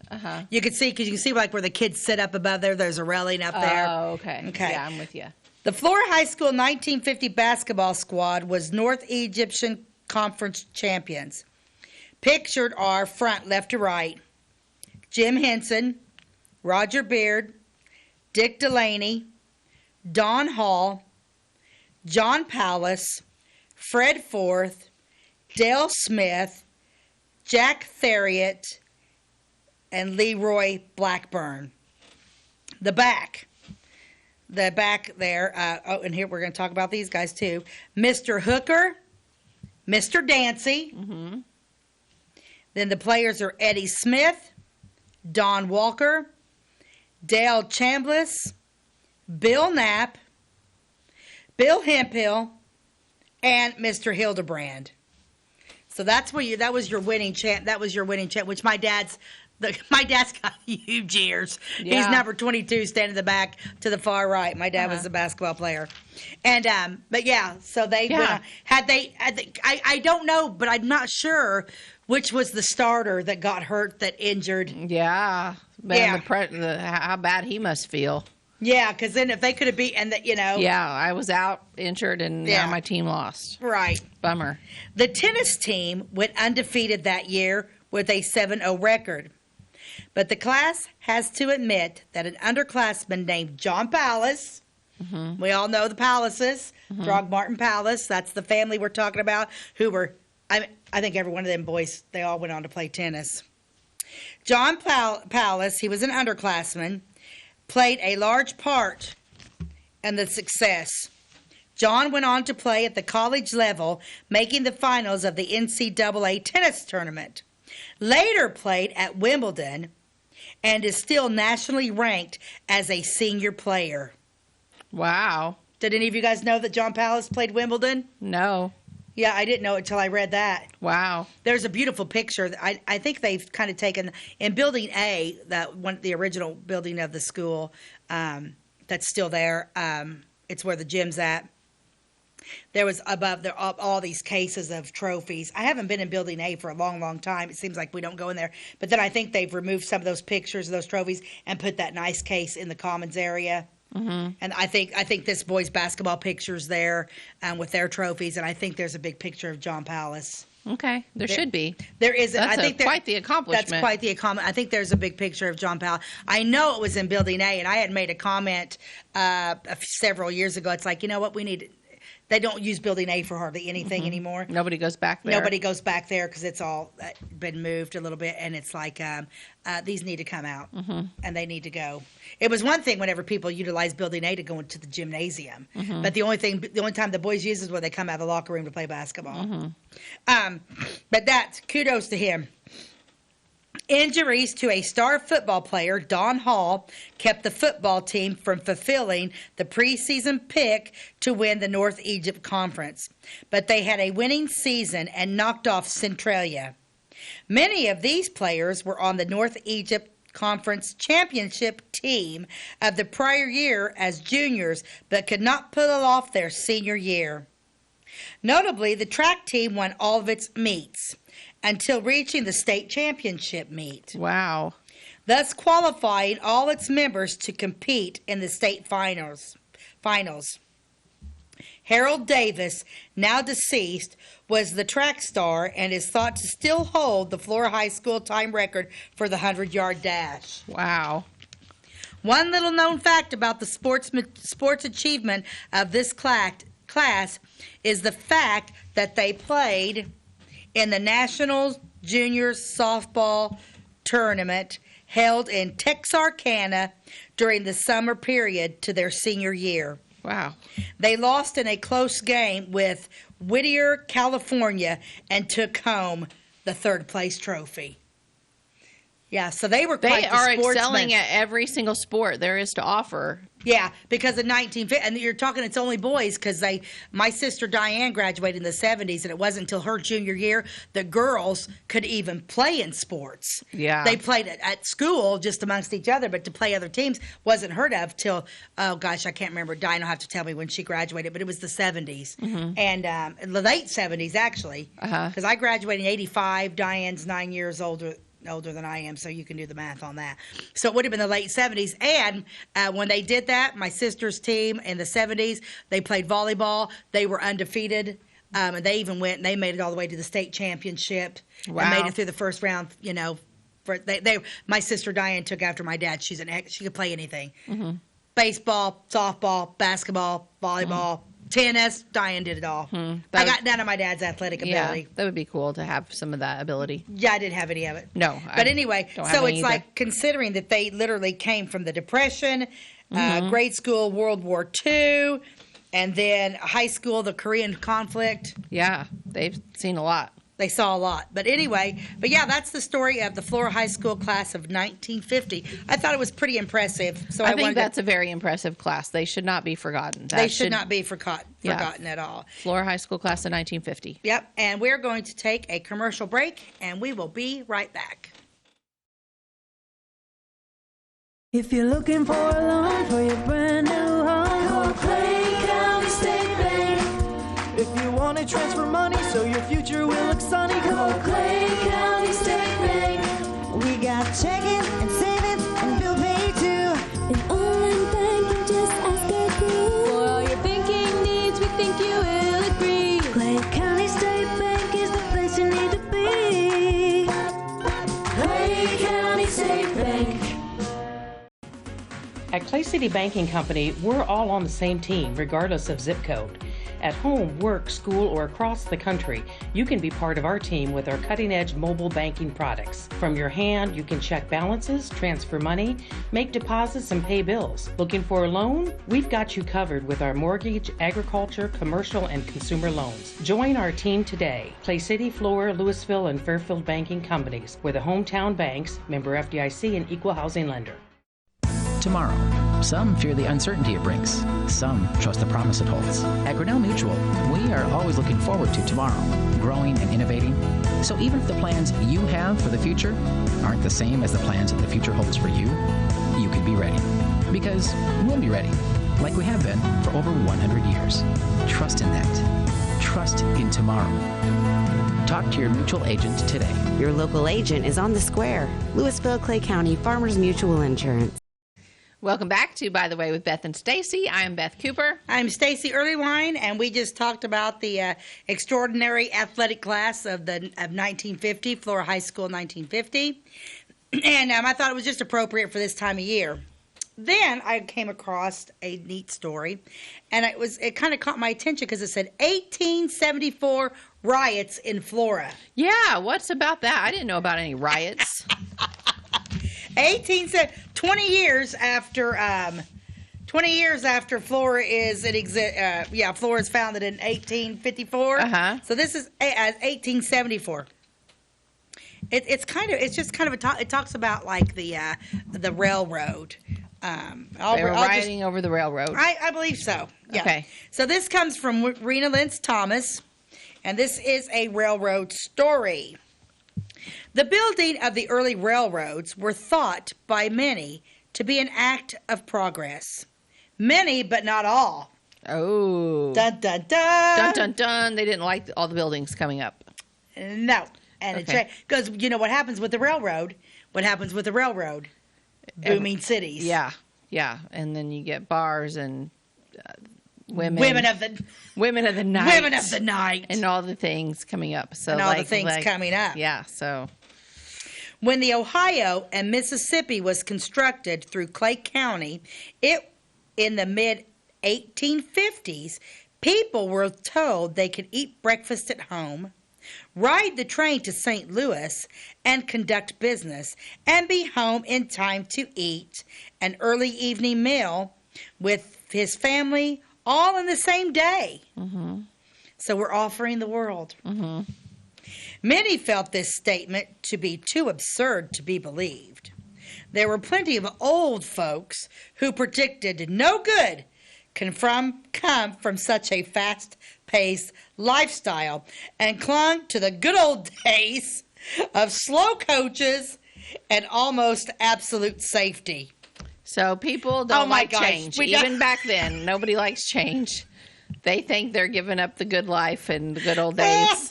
Speaker 2: You can see, because you can see like where the kids sit up above there. There's a railing up there.
Speaker 1: Oh, okay.
Speaker 2: Okay.
Speaker 1: Yeah, I'm with you.
Speaker 2: The Flora High School 1950 basketball squad was North Egyptian Conference champions. Pictured are, front left to right, Jim Henson, Roger Beard, Dick Delaney, Don Hall, John Powless, Fred Forth, Dale Smith, Jack Theriot, and Leroy Blackburn. The back there, and here we're going to talk about these guys too. Mr. Hooker, Mr. Dancy. Mm-hmm. Then the players are Eddie Smith, Don Walker, Dale Chambliss, Bill Knapp, Bill Hemphill, and Mr. Hildebrand. So that was your winning chant. That was your winning chant, which my dad's got huge ears. Yeah. He's number 22, standing in the back to the far right. My dad was a basketball player, and but yeah. So they went, I don't know, but I'm not sure which was the starter that got hurt, that injured.
Speaker 1: Yeah, man, how bad he must feel.
Speaker 2: Yeah, because then if they could have beat, and that,
Speaker 1: Yeah, I was out injured, and now my team lost.
Speaker 2: Right.
Speaker 1: Bummer.
Speaker 2: The tennis team went undefeated that year with a 7-0 record. But the class has to admit that an underclassman named John Powless, we all know the Powlesses, Throgmorton Powless, that's the family we're talking about, who were, I think every one of them boys, they all went on to play tennis. John Powless, he was an underclassman, played a large part in the success. John went on to play at the college level, making the finals of the NCAA tennis tournament. Later played at Wimbledon and is still nationally ranked as a senior player.
Speaker 1: Wow.
Speaker 2: Did any of you guys know that John Powless played Wimbledon?
Speaker 1: No.
Speaker 2: Yeah, I didn't know it until I read that.
Speaker 1: Wow. There's
Speaker 2: a beautiful picture. I think they've kind of taken, in Building A, the original building of the school, that's still there. It's where the gym's at. There was above there all these cases of trophies. I haven't been in Building A for a long, long time. It seems like we don't go in there. But then I think they've removed some of those pictures of those trophies and put that nice case in the commons area. Mm-hmm. And I think this boys' basketball picture's there with their trophies, and I think there's a big picture of John Powless.
Speaker 1: Okay, there should be.
Speaker 2: There is.
Speaker 1: Quite the accomplishment.
Speaker 2: That's quite the accomplishment. I think there's a big picture of John Powell. I know it was in Building A, and I had made a comment several years ago. It's like, you know what, we need. They don't use Building A for hardly anything anymore.
Speaker 1: Nobody goes back there.
Speaker 2: Nobody goes back there because it's all been moved a little bit, and it's like these need to come out, and they need to go. It was one thing whenever people utilize Building A to go into the gymnasium, but the only time the boys use is when they come out of the locker room to play basketball. But that's kudos to him. Injuries to a star football player, Don Hall, kept the football team from fulfilling the preseason pick to win the North Egypt Conference. But they had a winning season and knocked off Centralia. Many of these players were on the North Egypt Conference championship team of the prior year as juniors, but could not pull off their senior year. Notably, the track team won all of its meets until reaching the state championship meet.
Speaker 1: Wow.
Speaker 2: Thus qualifying all its members to compete in the state finals. Harold Davis, now deceased, was the track star and is thought to still hold the Flora High School time record for the 100-yard dash.
Speaker 1: Wow.
Speaker 2: One little known fact about the sports achievement of this class is the fact that they played in the National Junior Softball Tournament held in Texarkana during the summer period to their senior year.
Speaker 1: Wow.
Speaker 2: They lost in a close game with Whittier, California, and took home the third-place trophy. Yeah, so they were quite the sportsmen.
Speaker 1: They are excelling at every single sport there is to offer.
Speaker 2: Yeah, because in 1950, and you're talking it's only boys, because my sister Diane graduated in the 70s, and it wasn't until her junior year the girls could even play in sports.
Speaker 1: Yeah.
Speaker 2: They played at school just amongst each other, but to play other teams wasn't heard of till, oh gosh, I can't remember. Diane will have to tell me when she graduated, but it was the 70s. And the late 70s, actually, because I graduated in 85. Diane's 9 years older older than I am, so you can do the math on that. So it would have been the late 70s. And when they did that, my sister's team in the 70s, they played volleyball. They were undefeated. And they made it all the way to the state championship.
Speaker 1: Wow.
Speaker 2: And made it through the first round, my sister Diane took after my dad. She could play anything. Mm-hmm. Baseball, softball, basketball, volleyball, tennis. Diane did it all. I got none of my dad's athletic ability.
Speaker 1: Yeah, that would be cool to have some of that ability.
Speaker 2: Yeah, I didn't have any of it.
Speaker 1: No.
Speaker 2: But anyway, so it's
Speaker 1: either.
Speaker 2: like considering that they literally came from the Depression, grade school, World War II, and then high school, the Korean conflict.
Speaker 1: Yeah, they've seen a lot.
Speaker 2: They saw a lot. But anyway, that's the story of the Flora High School class of 1950. I thought it was pretty impressive. So
Speaker 1: I think that's a very impressive class. They should not be forgotten.
Speaker 2: They should not be forgotten at all.
Speaker 1: Flora High School class of 1950.
Speaker 2: Yep. And we're going to take a commercial break, and we will be right back.
Speaker 6: If you're looking for a loan for your brand new home, call Clay County State Bank. If you want to transfer money so your future will look sunny, call Clay County State Bank.
Speaker 5: We got checking and savings and bill pay too.
Speaker 7: An online banking, just ask our crew. For all your banking needs, we think you will agree.
Speaker 6: Clay County State Bank is the place you need to be.
Speaker 7: Clay County State Bank.
Speaker 8: At Clay City Banking Company, we're all on the same team, regardless of zip code. At home, work, school, or across the country, you can be part of our team with our cutting-edge mobile banking products. From your hand, you can check balances, transfer money, make deposits, and pay bills. Looking for a loan? We've got you covered with our mortgage, agriculture, commercial, and consumer loans. Join our team today. Clay City, Flora, Louisville, and Fairfield Banking Companies. We're the hometown banks, member FDIC, and equal housing lender.
Speaker 9: Tomorrow. Some fear the uncertainty it brings. Some trust the promise it holds. At Grinnell Mutual, we are always looking forward to tomorrow, growing and innovating. So even if the plans you have for the future aren't the same as the plans that the future holds for you, you can be ready. Because we'll be ready, like we have been for over 100 years. Trust in that. Trust in tomorrow. Talk to your mutual agent today.
Speaker 5: Your local agent is on the square. Louisville, Clay County Farmers Mutual Insurance.
Speaker 1: Welcome back to By the Way with Beth and Stacey. I'm Beth Cooper.
Speaker 2: I'm Stacey Earlywine, and we just talked about the extraordinary athletic class of 1950, Flora High School 1950. And I thought it was just appropriate for this time of year. Then I came across a neat story, and it kind of caught my attention because it said 1874 riots in Flora.
Speaker 1: Yeah, what's about that? I didn't know about any riots.
Speaker 2: 20 years after Flora is Flora is founded in 1854. So this is 1874. It talks about like the railroad.
Speaker 1: They were rioting over the railroad.
Speaker 2: I believe so. Yeah.
Speaker 1: Okay.
Speaker 2: So this comes from Rena Lentz Thomas, and this is a railroad story. The building of the early railroads were thought by many to be an act of progress. Many, but not all.
Speaker 1: Oh.
Speaker 2: Dun, dun, dun.
Speaker 1: Dun, dun, dun. They didn't like all the buildings coming up.
Speaker 2: No. And because you know what happens with the railroad? What happens with the railroad? Booming cities.
Speaker 1: Yeah. Yeah. And then you get bars and women of the night.
Speaker 2: Women of the night.
Speaker 1: And all the things coming up. So
Speaker 2: and all the things coming up.
Speaker 1: Yeah, so.
Speaker 2: When the Ohio and Mississippi was constructed through Clay County, in the mid-1850s, people were told they could eat breakfast at home, ride the train to St. Louis, and conduct business, and be home in time to eat an early evening meal with his family all in the same day. Mm-hmm. So we're offering the world. Mm-hmm. Many felt this statement to be too absurd to be believed. There were plenty of old folks who predicted no good can come from such a fast-paced lifestyle and clung to the good old days of slow coaches and almost absolute safety.
Speaker 1: So people don't like change. Even back then, nobody likes change. They think they're giving up the good life and the good old days.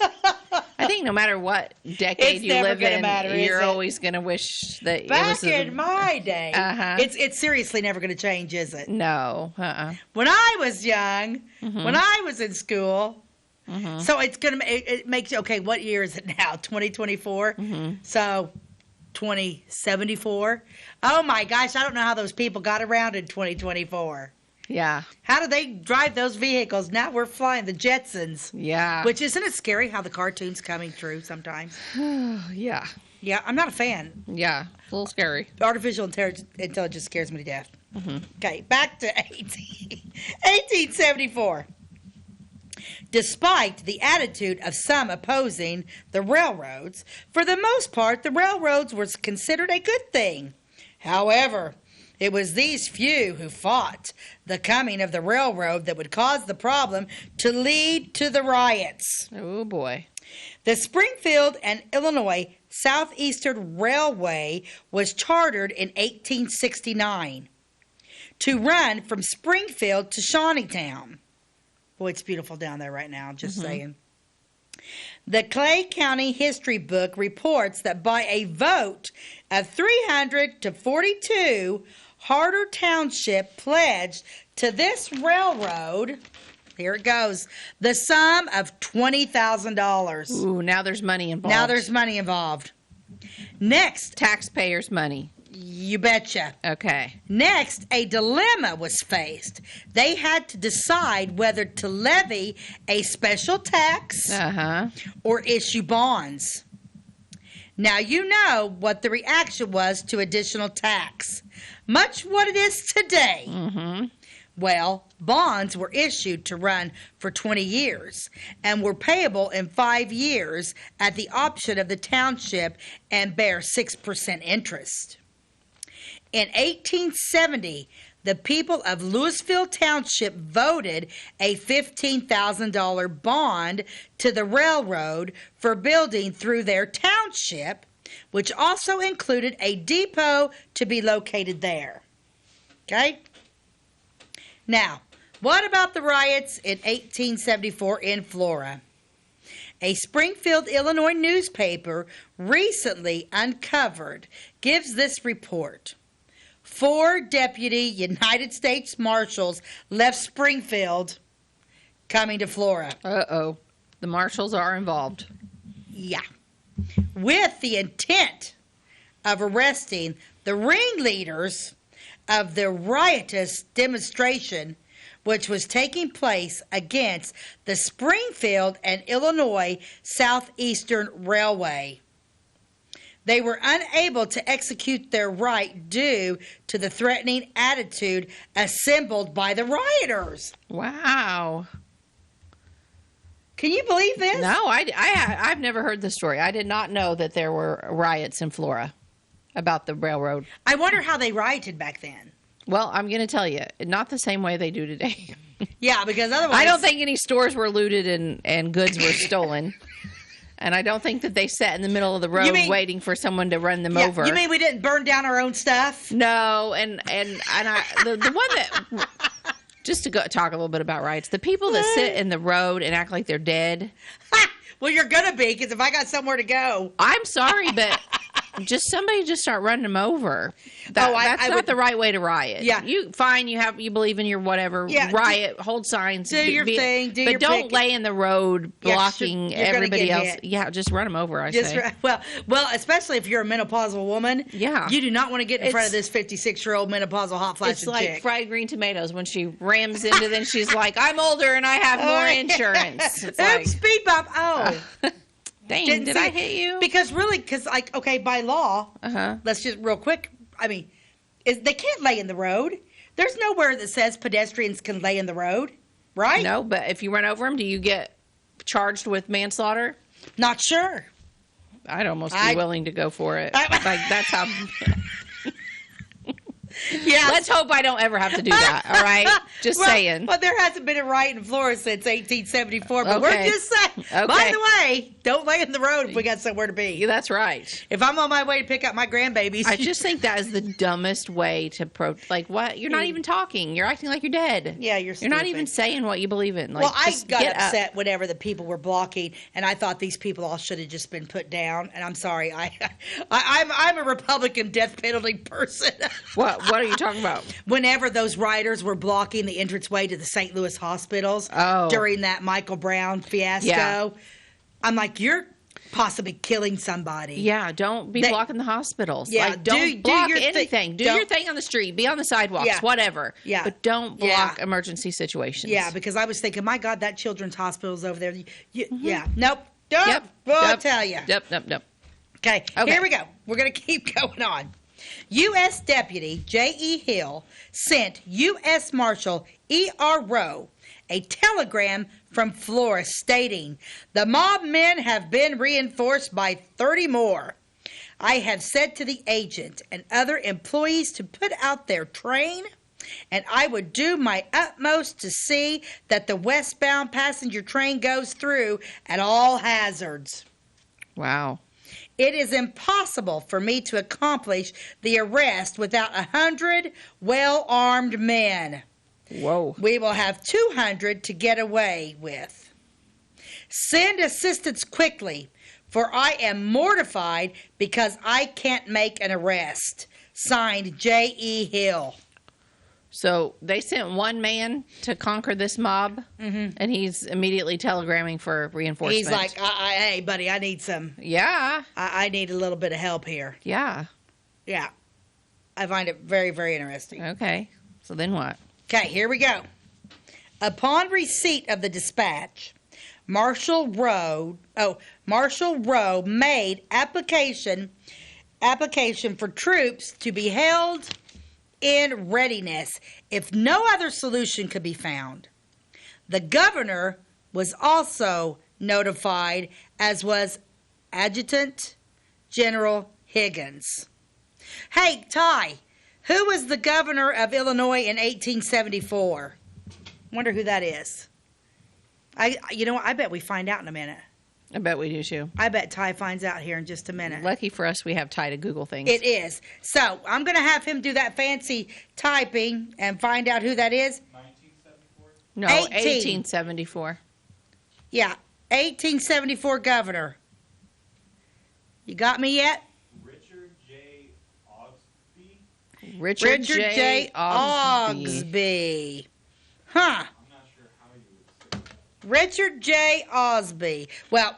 Speaker 1: I think no matter what decade
Speaker 2: It's
Speaker 1: you
Speaker 2: never
Speaker 1: live
Speaker 2: gonna
Speaker 1: in,
Speaker 2: matter, is
Speaker 1: you're
Speaker 2: it?
Speaker 1: always going to wish that
Speaker 2: Back
Speaker 1: it was
Speaker 2: in my day,
Speaker 1: Uh-huh.
Speaker 2: it's seriously never going to change, is it?
Speaker 1: No.
Speaker 2: When I was young,
Speaker 1: Mm-hmm.
Speaker 2: when I was in school, so it's going to it makes okay. What year is it now? 2024.
Speaker 1: Mm-hmm.
Speaker 2: So 2074. Oh my gosh, I don't know how those people got around in 2024.
Speaker 1: Yeah.
Speaker 2: How do they drive those vehicles? Now we're flying the Jetsons.
Speaker 1: Yeah.
Speaker 2: Which, isn't it scary how the cartoon's coming true sometimes?
Speaker 1: Yeah.
Speaker 2: Yeah, I'm not a fan.
Speaker 1: Yeah. A little scary.
Speaker 2: Artificial intelligence scares me to death.
Speaker 1: Mm-hmm.
Speaker 2: Okay, back to 1874. Despite the attitude of some opposing the railroads, for the most part, the railroads were considered a good thing. However, it was these few who fought the coming of the railroad that would cause the problem to lead to the riots.
Speaker 1: Oh, boy.
Speaker 2: The Springfield and Illinois Southeastern Railway was chartered in 1869 to run from Springfield to Shawneetown. Boy, it's beautiful down there right now, just saying. The Clay County History Book reports that by a vote of 300 to 42, Harder Township pledged to this railroad, here it goes, the sum of $20,000.
Speaker 1: Ooh, now there's money involved.
Speaker 2: Now there's money involved. Next,
Speaker 1: taxpayers' money.
Speaker 2: You betcha.
Speaker 1: Okay.
Speaker 2: Next, a dilemma was faced. They had to decide whether to levy a special tax or issue bonds. Now you know what the reaction was to additional tax. Much what it is today.
Speaker 1: Mm-hmm.
Speaker 2: Well, bonds were issued to run for 20 years and were payable in 5 years at the option of the township and bear 6% interest. In 1870, the people of Louisville Township voted a $15,000 bond to the railroad for building through their township, which also included a depot to be located there. Okay? Now, what about the riots in 1874 in Flora? A Springfield, Illinois newspaper recently uncovered gives this report. 4 deputy United States Marshals left Springfield coming to Flora.
Speaker 1: Uh-oh. The marshals are involved.
Speaker 2: Yeah. With the intent of arresting the ringleaders of the riotous demonstration which was taking place against the Springfield and Illinois Southeastern Railway. They were unable to execute their right due to the threatening attitude assembled by the rioters.
Speaker 1: Wow.
Speaker 2: Can you believe this?
Speaker 1: No, I've never heard this story. I did not know that there were riots in Flora about the railroad.
Speaker 2: I wonder how they rioted back then.
Speaker 1: Well, I'm going to tell you, not the same way they do today.
Speaker 2: Yeah, because otherwise...
Speaker 1: I don't think any stores were looted and goods were stolen. And I don't think that they sat in the middle of the road waiting for someone to run them over.
Speaker 2: You mean we didn't burn down our own stuff?
Speaker 1: No, and the one that... Just to talk a little bit about riots, the people that sit in the road and act like they're dead.
Speaker 2: Well, you're going to be, because if I got somewhere to go.
Speaker 1: I'm sorry, but somebody just start running them over. That's not the right way to riot.
Speaker 2: Yeah.
Speaker 1: You believe in your whatever, riot, hold signs.
Speaker 2: Do your thing, do
Speaker 1: but
Speaker 2: your
Speaker 1: don't
Speaker 2: picket.
Speaker 1: lay in the road blocking
Speaker 2: you're gonna
Speaker 1: everybody
Speaker 2: get
Speaker 1: else.
Speaker 2: hit.
Speaker 1: Yeah, just run them over, I say.
Speaker 2: Well, especially if you're a menopausal woman.
Speaker 1: Yeah.
Speaker 2: You do not want to get in front of this 56-year-old menopausal hot flashing
Speaker 1: It's like
Speaker 2: chick.
Speaker 1: fried green tomatoes when she rams into them. She's like, I'm older and I have more insurance. It's like,
Speaker 2: Oops, speed bump. Oh.
Speaker 1: Dang, did I hit you?
Speaker 2: Because by law, let's just real quick, they can't lay in the road. There's nowhere that says pedestrians can lay in the road, right?
Speaker 1: No, but if you run over them, do you get charged with manslaughter?
Speaker 2: Not sure.
Speaker 1: I'd almost be willing to go for it. Like, that's how...
Speaker 2: Yeah.
Speaker 1: Let's hope I don't ever have to do that. All right, just saying.
Speaker 2: Well, there hasn't been a riot in Florida since 1874, but we're just saying.
Speaker 1: Okay.
Speaker 2: By the way, don't lay in the road if we got somewhere to be.
Speaker 1: Yeah, that's right.
Speaker 2: If I'm on my way to pick up my grandbabies,
Speaker 1: I just think that is the dumbest way to like what? You're not even talking. You're acting like you're dead.
Speaker 2: Yeah, you're stupid.
Speaker 1: not even saying what you believe in. Like,
Speaker 2: well, I
Speaker 1: just
Speaker 2: got
Speaker 1: get
Speaker 2: upset
Speaker 1: up.
Speaker 2: whenever the people were blocking, and I thought these people all should have just been put down. And I'm sorry, I'm a Republican death penalty person.
Speaker 1: What are you talking about?
Speaker 2: Whenever those rioters were blocking the entranceway to the St. Louis hospitals during that Michael Brown fiasco, I'm like, you're possibly killing somebody.
Speaker 1: Yeah, don't be blocking the hospitals.
Speaker 2: Yeah,
Speaker 1: like, don't block anything. Do your thing on the street. Be on the sidewalks, whatever.
Speaker 2: Yeah.
Speaker 1: But don't block emergency situations.
Speaker 2: Yeah, because I was thinking, my God, that children's hospital's over there. Yeah. Nope. Don't.
Speaker 1: Yep.
Speaker 2: I'll tell you.
Speaker 1: Yep.
Speaker 2: Okay, here we go. We're going to keep going on. U.S. Deputy J.E. Hill sent U.S. Marshal E.R. Rowe a telegram from Flora stating, the mob men have been reinforced by 30 more. I have said to the agent and other employees to put out their train, and I would do my utmost to see that the westbound passenger train goes through at all hazards.
Speaker 1: Wow.
Speaker 2: It is impossible for me to accomplish the arrest without 100 well-armed men.
Speaker 1: Whoa.
Speaker 2: We will have 200 to get away with. Send assistance quickly, for I am mortified because I can't make an arrest. Signed, J.E. Hill.
Speaker 1: So they sent one man to conquer this mob, and he's immediately telegramming for reinforcement.
Speaker 2: He's like, hey, buddy, I need some.
Speaker 1: Yeah.
Speaker 2: I need a little bit of help here.
Speaker 1: Yeah.
Speaker 2: Yeah. I find it very, very interesting.
Speaker 1: Okay. So then what?
Speaker 2: Okay, here we go. Upon receipt of the dispatch, Marshal Rowe made application for troops to be held in readiness if no other solution could be found. The governor was also notified, as was Adjutant General Higgins. Hey, Ty, who was the governor of Illinois in 1874? Wonder who that is. I bet we find out in a minute.
Speaker 1: I bet we do too.
Speaker 2: I bet Ty finds out here in just a minute.
Speaker 1: Lucky for us, we have Ty to Google things.
Speaker 2: It is. So I'm going to have him do that fancy typing and find out who that is.
Speaker 3: 1974?
Speaker 1: No, 1874.
Speaker 2: Yeah, 1874 governor. You got me yet?
Speaker 3: Richard J. Ogsby?
Speaker 1: Richard J.
Speaker 2: Ogsby. Huh.
Speaker 3: I'm not sure how you would say that.
Speaker 2: Richard J. Osby. Well,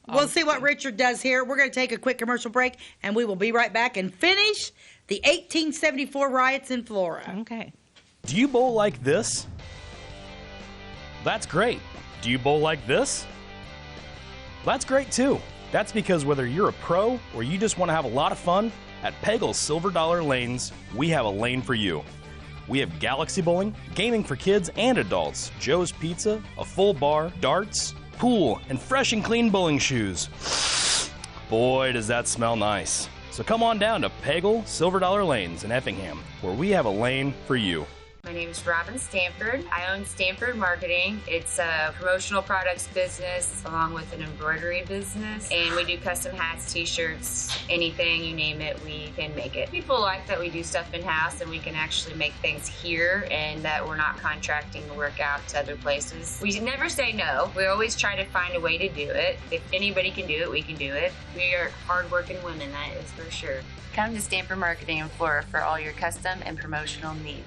Speaker 2: we'll see what Richard does here. We're going to take a quick commercial break, and we will be right back and finish the 1874 riots in Florida.
Speaker 1: Okay.
Speaker 10: Do you bowl like this? That's great. Do you bowl like this? That's great too. That's because whether you're a pro or you just want to have a lot of fun, at Peggle's Silver Dollar Lanes, we have a lane for you. We have galaxy bowling, gaming for kids and adults, Joe's Pizza, a full bar, darts, pool, and fresh and clean bowling shoes. Boy, does that smell nice. So come on down to Peggle Silver Dollar Lanes in Effingham, where we have a lane for you.
Speaker 11: My name is Robin Stanford. I own Stanford Marketing. It's a promotional products business along with an embroidery business. And we do custom hats, t-shirts, anything, you name it, we can make it. People like that we do stuff in-house and we can actually make things here and that we're not contracting the work out to other places. We never say no. We always try to find a way to do it. If anybody can do it, we can do it. We are hardworking women, that is for sure. Come to Stanford Marketing in Flora for all your custom and promotional needs.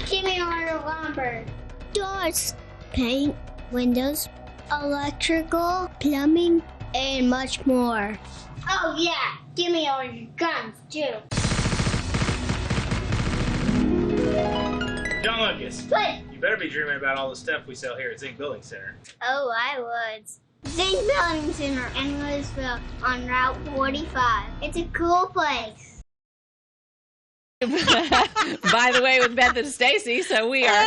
Speaker 7: Jimmy ordered lumber, doors, paint, windows, electrical, plumbing, and much more. Oh yeah, give me all your guns too.
Speaker 12: John Lucas,
Speaker 7: What?
Speaker 12: you better be dreaming about all the stuff we sell here at Zink Building Center.
Speaker 7: Oh, I would. Zink Building Center in Louisville on Route 45. It's a cool place.
Speaker 1: By the way, with Beth and Stacey, so we are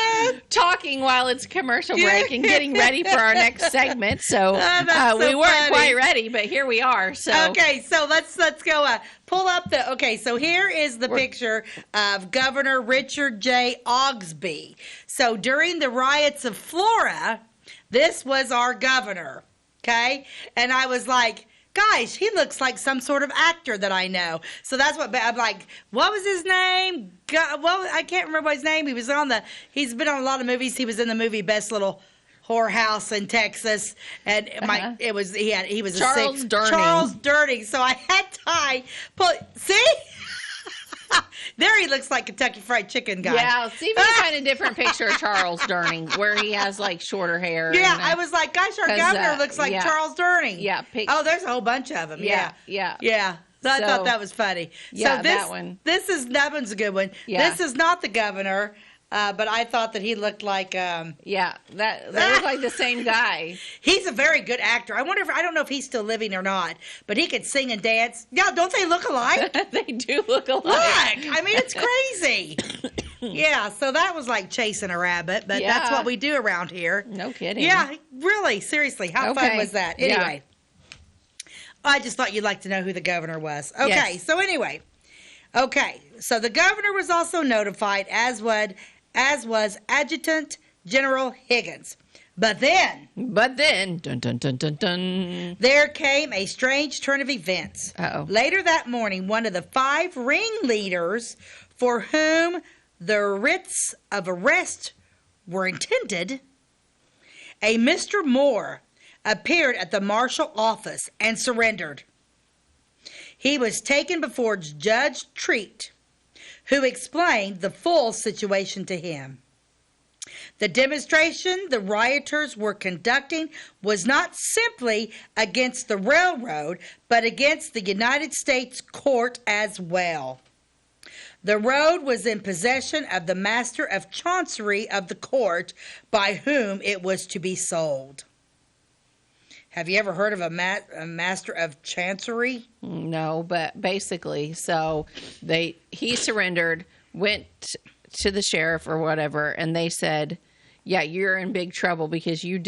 Speaker 1: talking while it's commercial break and getting ready for our next segment. So, we weren't quite ready, but here we are. So
Speaker 2: okay, so let's go pull up the. Okay, so here is the picture of Governor Richard J. Augsby. So during the riots of Flora, this was our governor. Okay, and I was like, guys, he looks like some sort of actor that I know. So that's what I'm like. What was his name? Well, I can't remember his name. He's been on a lot of movies. He was in the movie Best Little Whorehouse in Texas, and he was
Speaker 1: Charles Durning.
Speaker 2: Charles Durning. So I had Ty see. There he looks like Kentucky Fried Chicken guy.
Speaker 1: Yeah, see me kind of different picture of Charles Durning, where he has like shorter hair.
Speaker 2: Yeah, I was like, gosh, our governor looks like Charles Durning.
Speaker 1: Yeah.
Speaker 2: There's a whole bunch of them. Yeah. So I thought that was funny.
Speaker 1: Yeah,
Speaker 2: so
Speaker 1: that one.
Speaker 2: That one's a good one.
Speaker 1: Yeah.
Speaker 2: This is not the governor, but I thought that he looked like.
Speaker 1: That looked like the same guy.
Speaker 2: He's a very good actor. I don't know if he's still living or not, but he could sing and dance. Yeah, don't they look alike?
Speaker 1: They do look alike.
Speaker 2: Look, I mean, it's crazy. Yeah, so that was like chasing a rabbit, but that's what we do around here.
Speaker 1: No kidding.
Speaker 2: Yeah, really, seriously. How fun was that? Anyway, I just thought you'd like to know who the governor was. Okay,
Speaker 1: Yes.
Speaker 2: So anyway, so the governor was also notified, as was Adjutant General Higgins. But then,
Speaker 1: dun dun dun dun dun,
Speaker 2: there came a strange turn of events. Later that morning, one of the 5 ringleaders for whom the writs of arrest were intended, a Mr. Moore, appeared at the marshal office and surrendered. He was taken before Judge Treat, who explained the full situation to him. The demonstration the rioters were conducting was not simply against the railroad, but against the United States court as well. The road was in possession of the master of chancery of the court, by whom it was to be sold. Have you ever heard of a master of chancery?
Speaker 1: No, but basically, so he surrendered, went to the sheriff or whatever, and they said, yeah, you're in big trouble because you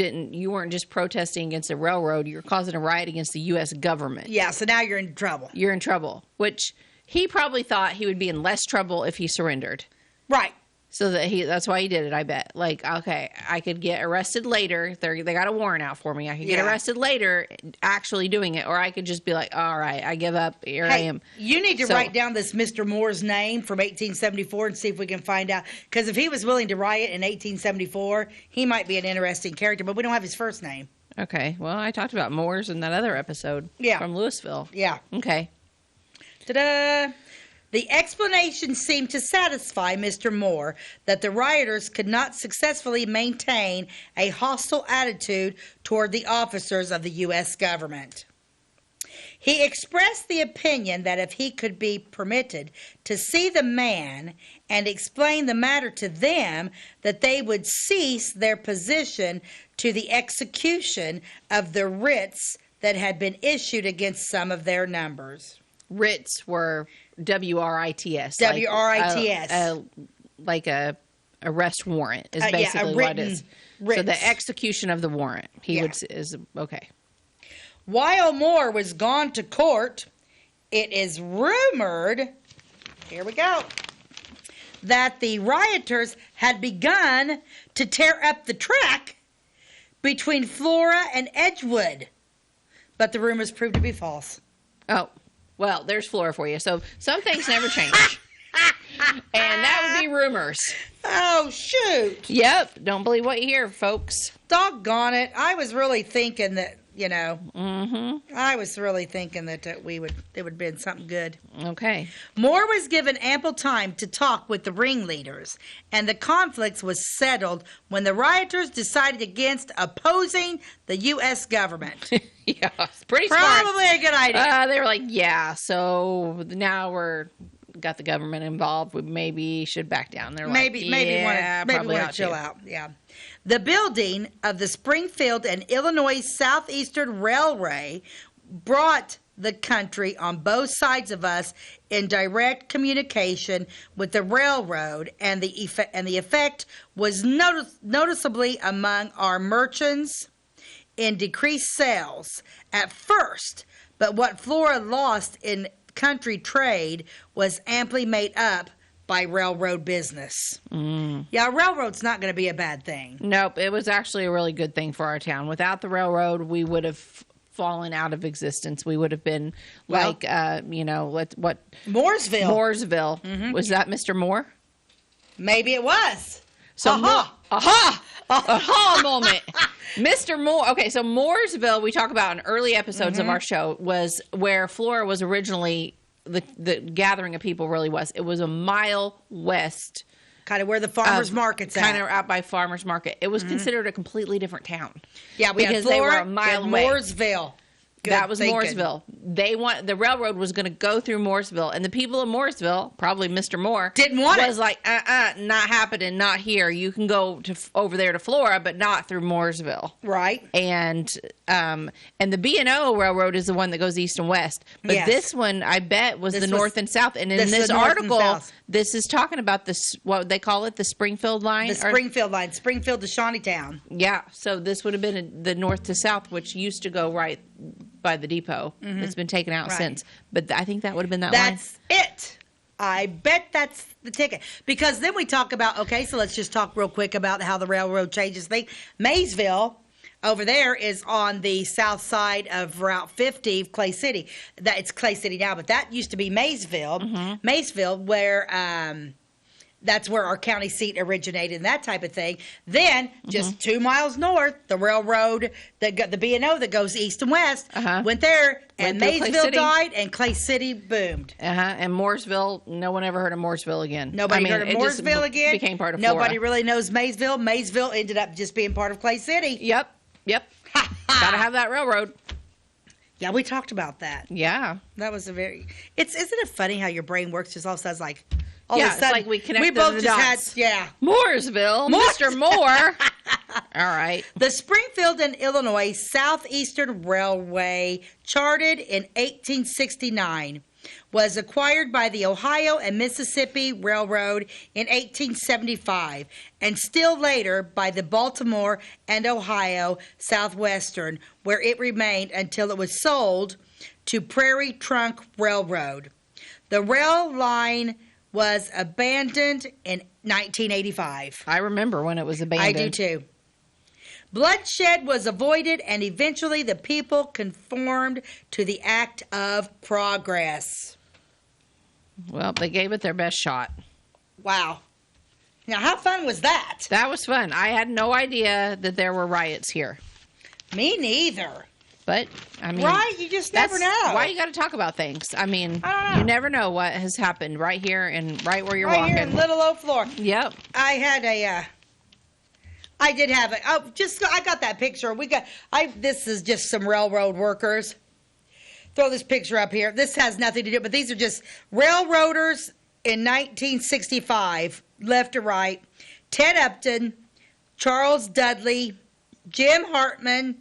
Speaker 1: weren't just protesting against the railroad, you're causing a riot against the U.S. government.
Speaker 2: Yeah, so now you're in trouble.
Speaker 1: You're in trouble, which he probably thought he would be in less trouble if he surrendered.
Speaker 2: Right.
Speaker 1: So that's why he did it, I bet. Like, okay, I could get arrested later. They got a warrant out for me. I could get arrested later actually doing it, or I could just be like, all right, I give up. Here I am.
Speaker 2: You need to write down this Mr. Moore's name from 1874 and see if we can find out. Because if he was willing to riot in 1874, he might be an interesting character, but we don't have his first name.
Speaker 1: Okay. Well, I talked about Moores in that other episode from Louisville.
Speaker 2: Yeah.
Speaker 1: Okay.
Speaker 2: Ta-da! The explanation seemed to satisfy Mr. Moore that the rioters could not successfully maintain a hostile attitude toward the officers of the U.S. government. He expressed the opinion that if he could be permitted to see the man and explain the matter to them, that they would cease their position to the execution of the writs that had been issued against some of their numbers.
Speaker 1: Writs were W-R-I-T-S.
Speaker 2: W-R-I-T-S.
Speaker 1: Like a arrest warrant is basically what it is.
Speaker 2: Writs.
Speaker 1: So the execution of the warrant. Is okay.
Speaker 2: While Moore was gone to court, it is rumored, here we go, that the rioters had begun to tear up the track between Flora and Edgewood. But the rumors proved to be false.
Speaker 1: Oh. Well, there's Flora for you. So some things never change. And that would be rumors.
Speaker 2: Oh, shoot.
Speaker 1: Yep. Don't believe what you hear, folks.
Speaker 2: Doggone it. I was really thinking that, I was really thinking that it would have been something good.
Speaker 1: Okay.
Speaker 2: Moore was given ample time to talk with the ringleaders, and the conflict was settled when the rioters decided against opposing the U.S. government.
Speaker 1: Yeah, it's pretty
Speaker 2: Probably
Speaker 1: smart.
Speaker 2: A good idea.
Speaker 1: They were like, yeah, so now got the government involved. We maybe should back down. They're
Speaker 2: maybe want to chill out. Yeah. The building of the Springfield and Illinois Southeastern Railway brought the country on both sides of us in direct communication with the railroad, and the effect was noticeably among our merchants in decreased sales at first, but what Flora lost in country trade was amply made up by railroad business. Yeah, railroad's not going to be a bad thing.
Speaker 1: Nope, it was actually a really good thing for our town. Without the railroad, we would have fallen out of existence. We would have been like, what?
Speaker 2: Mooresville.
Speaker 1: Mm-hmm. Was that Mr. Moore?
Speaker 2: Maybe it was.
Speaker 1: So aha moment. Mr. Moore. Okay, so Mooresville, we talk about in early episodes of our show, was where Flora was originally, the gathering of people really was. It was a mile west.
Speaker 2: Kind of where the farmers market's at.
Speaker 1: Kind of out by farmers market. It was considered a completely different town.
Speaker 2: Yeah, we
Speaker 1: because
Speaker 2: had Flora,
Speaker 1: they were a mile away.
Speaker 2: Mooresville.
Speaker 1: That was Mooresville. The railroad was going to go through Mooresville, and the people of Mooresville, probably Mr. Moore,
Speaker 2: didn't want it.
Speaker 1: Was like, not happening, not here. You can go over there to Flora, but not through Mooresville.
Speaker 2: Right.
Speaker 1: And the B&O Railroad is the one that goes east and west, but this one, I bet, was the north and south. And in this article, this is talking about this, what they call it, the Springfield line.
Speaker 2: The Springfield line, Springfield to Shawneetown.
Speaker 1: Yeah, so this would have been the north to south, which used to go right by the depot. It's been taken out since, but I think that would have been that line.
Speaker 2: That's it. I bet that's the ticket. Because then we talk about, okay, so let's just talk real quick about how the railroad changes things. Maysville over there is on the south side of Route 50, Clay City. It's Clay City now, but that used to be Maysville. Maysville, where that's where our county seat originated and that type of thing. Then, just 2 miles north, the railroad, the B&O that goes east and west, went there, and Maysville died, and Clay City boomed.
Speaker 1: And Mooresville, no one ever heard of Mooresville again.
Speaker 2: Nobody heard of Mooresville again.
Speaker 1: Became part of Flora.
Speaker 2: Nobody really knows Maysville. Maysville ended up just being part of Clay City.
Speaker 1: Yep. Gotta have that railroad.
Speaker 2: Yeah, we talked about that.
Speaker 1: Yeah.
Speaker 2: That was isn't it funny how your brain works just all of a sudden, like, all
Speaker 1: of
Speaker 2: a sudden,
Speaker 1: it's like we connected
Speaker 2: both
Speaker 1: the
Speaker 2: just
Speaker 1: dots.
Speaker 2: Mooresville,
Speaker 1: Mr. Moore. All right.
Speaker 2: The Springfield and Illinois Southeastern Railway, charted in 1869, was acquired by the Ohio and Mississippi Railroad in 1875, and still later by the Baltimore and Ohio Southwestern, where it remained until it was sold to Prairie Trunk Railroad. The rail line was abandoned in 1985.
Speaker 1: I remember when it was abandoned.
Speaker 2: I do too. Bloodshed was avoided, and eventually the people conformed to the act of progress.
Speaker 1: Well, they gave it their best shot.
Speaker 2: Wow. Now, how fun was that?
Speaker 1: That was fun. I had no idea that there were riots here.
Speaker 2: Me neither.
Speaker 1: But, I mean...
Speaker 2: Right? You just never know.
Speaker 1: Why you got to talk about things? I mean,
Speaker 2: I don't know.
Speaker 1: You never know what has happened right here and right where you're
Speaker 2: right
Speaker 1: walking.
Speaker 2: Right here in Little Oak, Florida.
Speaker 1: Yep.
Speaker 2: I got that picture. This is just some railroad workers. Throw this picture up here. This has nothing to do, but these are just railroaders in 1965, left to right. Ted Upton, Charles Dudley, Jim Hartman,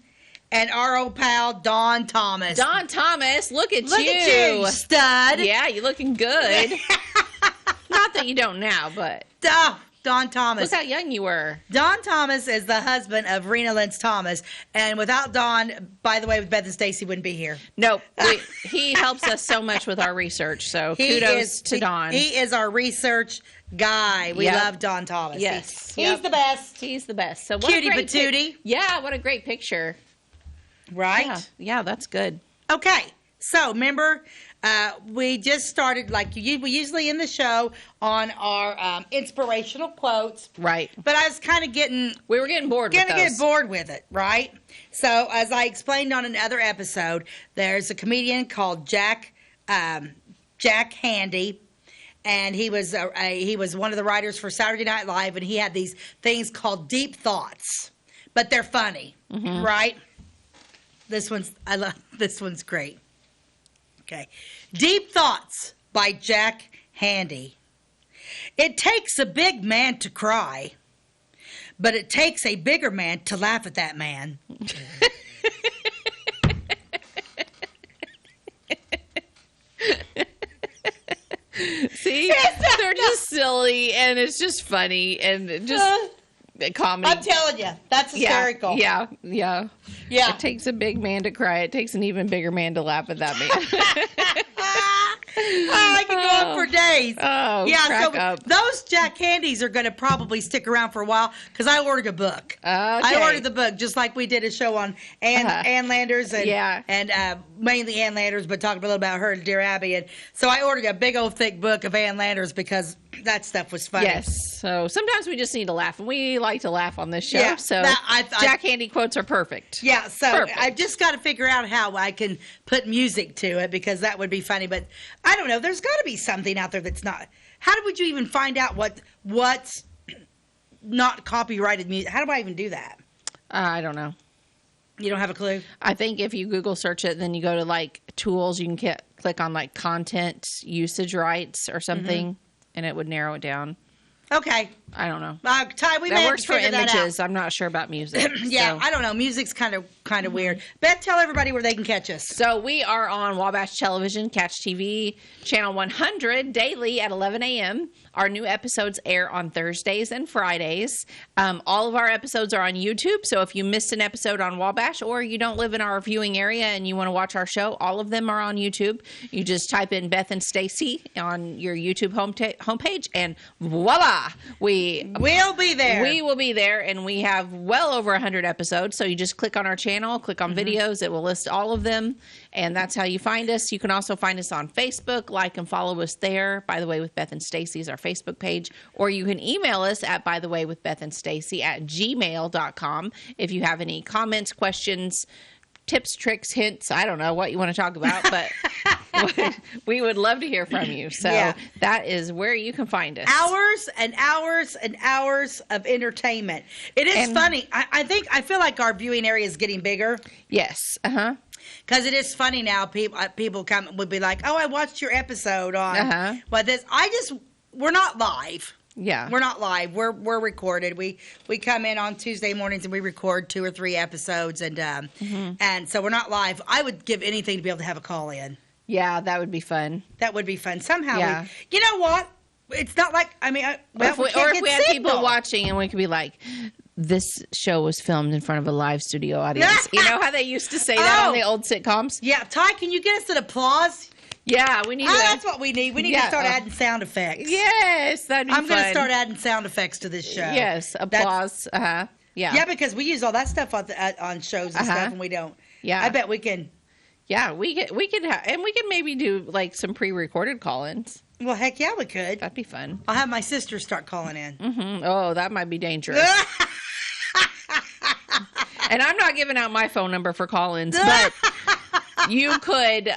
Speaker 2: and our old pal, Don Thomas.
Speaker 1: Don Thomas, look at
Speaker 2: you, stud.
Speaker 1: Yeah, you're looking good. Not that you don't now, but...
Speaker 2: Don Thomas.
Speaker 1: Look how young you were.
Speaker 2: Don Thomas is the husband of Rena Lentz Thomas. And without Don, by the way, Beth and Stacey wouldn't be here.
Speaker 1: Nope. He helps us so much with our research. So kudos to Don.
Speaker 2: He is our research guy. We love Don Thomas.
Speaker 1: Yes.
Speaker 2: He's the best.
Speaker 1: He's the best. So
Speaker 2: Cutie patootie.
Speaker 1: Yeah, what a great picture.
Speaker 2: Right?
Speaker 1: Yeah, that's good.
Speaker 2: Okay. So, remember, we just started, like we usually in the show, on our inspirational quotes.
Speaker 1: Right.
Speaker 2: But I was kind of
Speaker 1: we were getting bored with those.
Speaker 2: Get bored with it, right? So, as I explained on another episode, there's a comedian called Jack Handy. And he was one of the writers for Saturday Night Live, and he had these things called deep thoughts. But they're funny, right? This one's great. Okay. Deep Thoughts by Jack Handy. It takes a big man to cry, but it takes a bigger man to laugh at that man.
Speaker 1: See, they're just silly, and it's just funny, and just comedy.
Speaker 2: I'm telling you, that's hysterical.
Speaker 1: Yeah.
Speaker 2: It
Speaker 1: takes a big man to cry. It takes an even bigger man to laugh at that man.
Speaker 2: I can go on for days.
Speaker 1: Oh,
Speaker 2: yeah.
Speaker 1: crack
Speaker 2: So
Speaker 1: up.
Speaker 2: those Jack Candies are going to probably stick around for a while because I ordered a book.
Speaker 1: Okay.
Speaker 2: I ordered the book just like we did a show on Ann Landers and mainly Ann Landers, but talking a little about her and Dear Abby. And so I ordered a big old thick book of Ann Landers because that stuff was funny.
Speaker 1: Yes. So sometimes we just need to laugh, and we like to laugh on this show.
Speaker 2: Yeah,
Speaker 1: so Jack Candy quotes are perfect.
Speaker 2: Yeah. So
Speaker 1: Perfect.
Speaker 2: I've just got to figure out how I can put music to it because that would be funny. But I don't know. There's got to be something out there that's not. How would you even find out what's not copyrighted music? How do I even do that?
Speaker 1: I don't know.
Speaker 2: You don't have a clue?
Speaker 1: I think if you Google search it, then you go to like tools, you can click on like content usage rights or something, and it would narrow it down.
Speaker 2: Okay.
Speaker 1: I don't know.
Speaker 2: Ty, we may
Speaker 1: that
Speaker 2: have
Speaker 1: works
Speaker 2: to
Speaker 1: for
Speaker 2: figure that
Speaker 1: images.
Speaker 2: out.
Speaker 1: I'm not sure about music.
Speaker 2: Yeah,
Speaker 1: so.
Speaker 2: I don't know. Music's kind of weird. Beth, tell everybody where they can catch us.
Speaker 1: So we are on Wabash Television, Catch TV, channel 100, daily at 11 a.m. Our new episodes air on Thursdays and Fridays. All of our episodes are on YouTube, so if you missed an episode on Wabash or you don't live in our viewing area and you want to watch our show, all of them are on YouTube. You just type in Beth and Stacey on your YouTube homepage, and voila!
Speaker 2: We'll be there.
Speaker 1: We will be there, and we have well over 100 episodes. So you just click on our channel, click on videos. It will list all of them, and that's how you find us. You can also find us on Facebook. Like and follow us there. By the Way with Beth and Stacey is our Facebook page. Or you can email us at bytheway@gmail.com if you have any comments, questions, tips, tricks, hints. I don't know what you want to talk about, but we would love to hear from you. So that is where you can find us.
Speaker 2: Hours and hours and hours of entertainment. It is funny. I feel like our viewing area is getting bigger.
Speaker 1: Yes.
Speaker 2: Because it is funny now. People would be like, "Oh, I watched your episode on." But we're not live.
Speaker 1: Yeah.
Speaker 2: We're not live. We're recorded. We come in on Tuesday mornings and we record 2 or 3 episodes, and so we're not live. I would give anything to be able to have a call in.
Speaker 1: Yeah, that would be fun.
Speaker 2: That would be fun. Somehow, you know what? It's not like, I mean,
Speaker 1: if we had people watching and we could be like, this show was filmed in front of a live studio audience. You know how they used to say that on the old sitcoms?
Speaker 2: Yeah. Ty, can you get us an applause?
Speaker 1: Yeah, we need
Speaker 2: that's what we need. We need to start adding sound effects.
Speaker 1: Yes, that'd be fun.
Speaker 2: I'm going to start adding sound effects to this show.
Speaker 1: Yes, applause. Yeah.
Speaker 2: Yeah, because we use all that stuff on shows and stuff, and we don't.
Speaker 1: Yeah.
Speaker 2: I bet we can.
Speaker 1: Yeah, we could maybe do like some pre-recorded call-ins.
Speaker 2: Well, heck yeah, we could.
Speaker 1: That'd be fun.
Speaker 2: I'll have my sister start calling in.
Speaker 1: Oh, that might be dangerous. And I'm not giving out my phone number for call-ins, but you could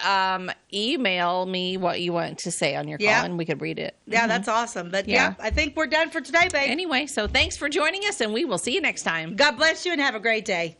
Speaker 1: email me what you want to say on your call, and we could read it.
Speaker 2: Yeah, that's awesome. But I think we're done for today, babe.
Speaker 1: Anyway, so thanks for joining us, and we will see you next time.
Speaker 2: God bless you, and have a great day.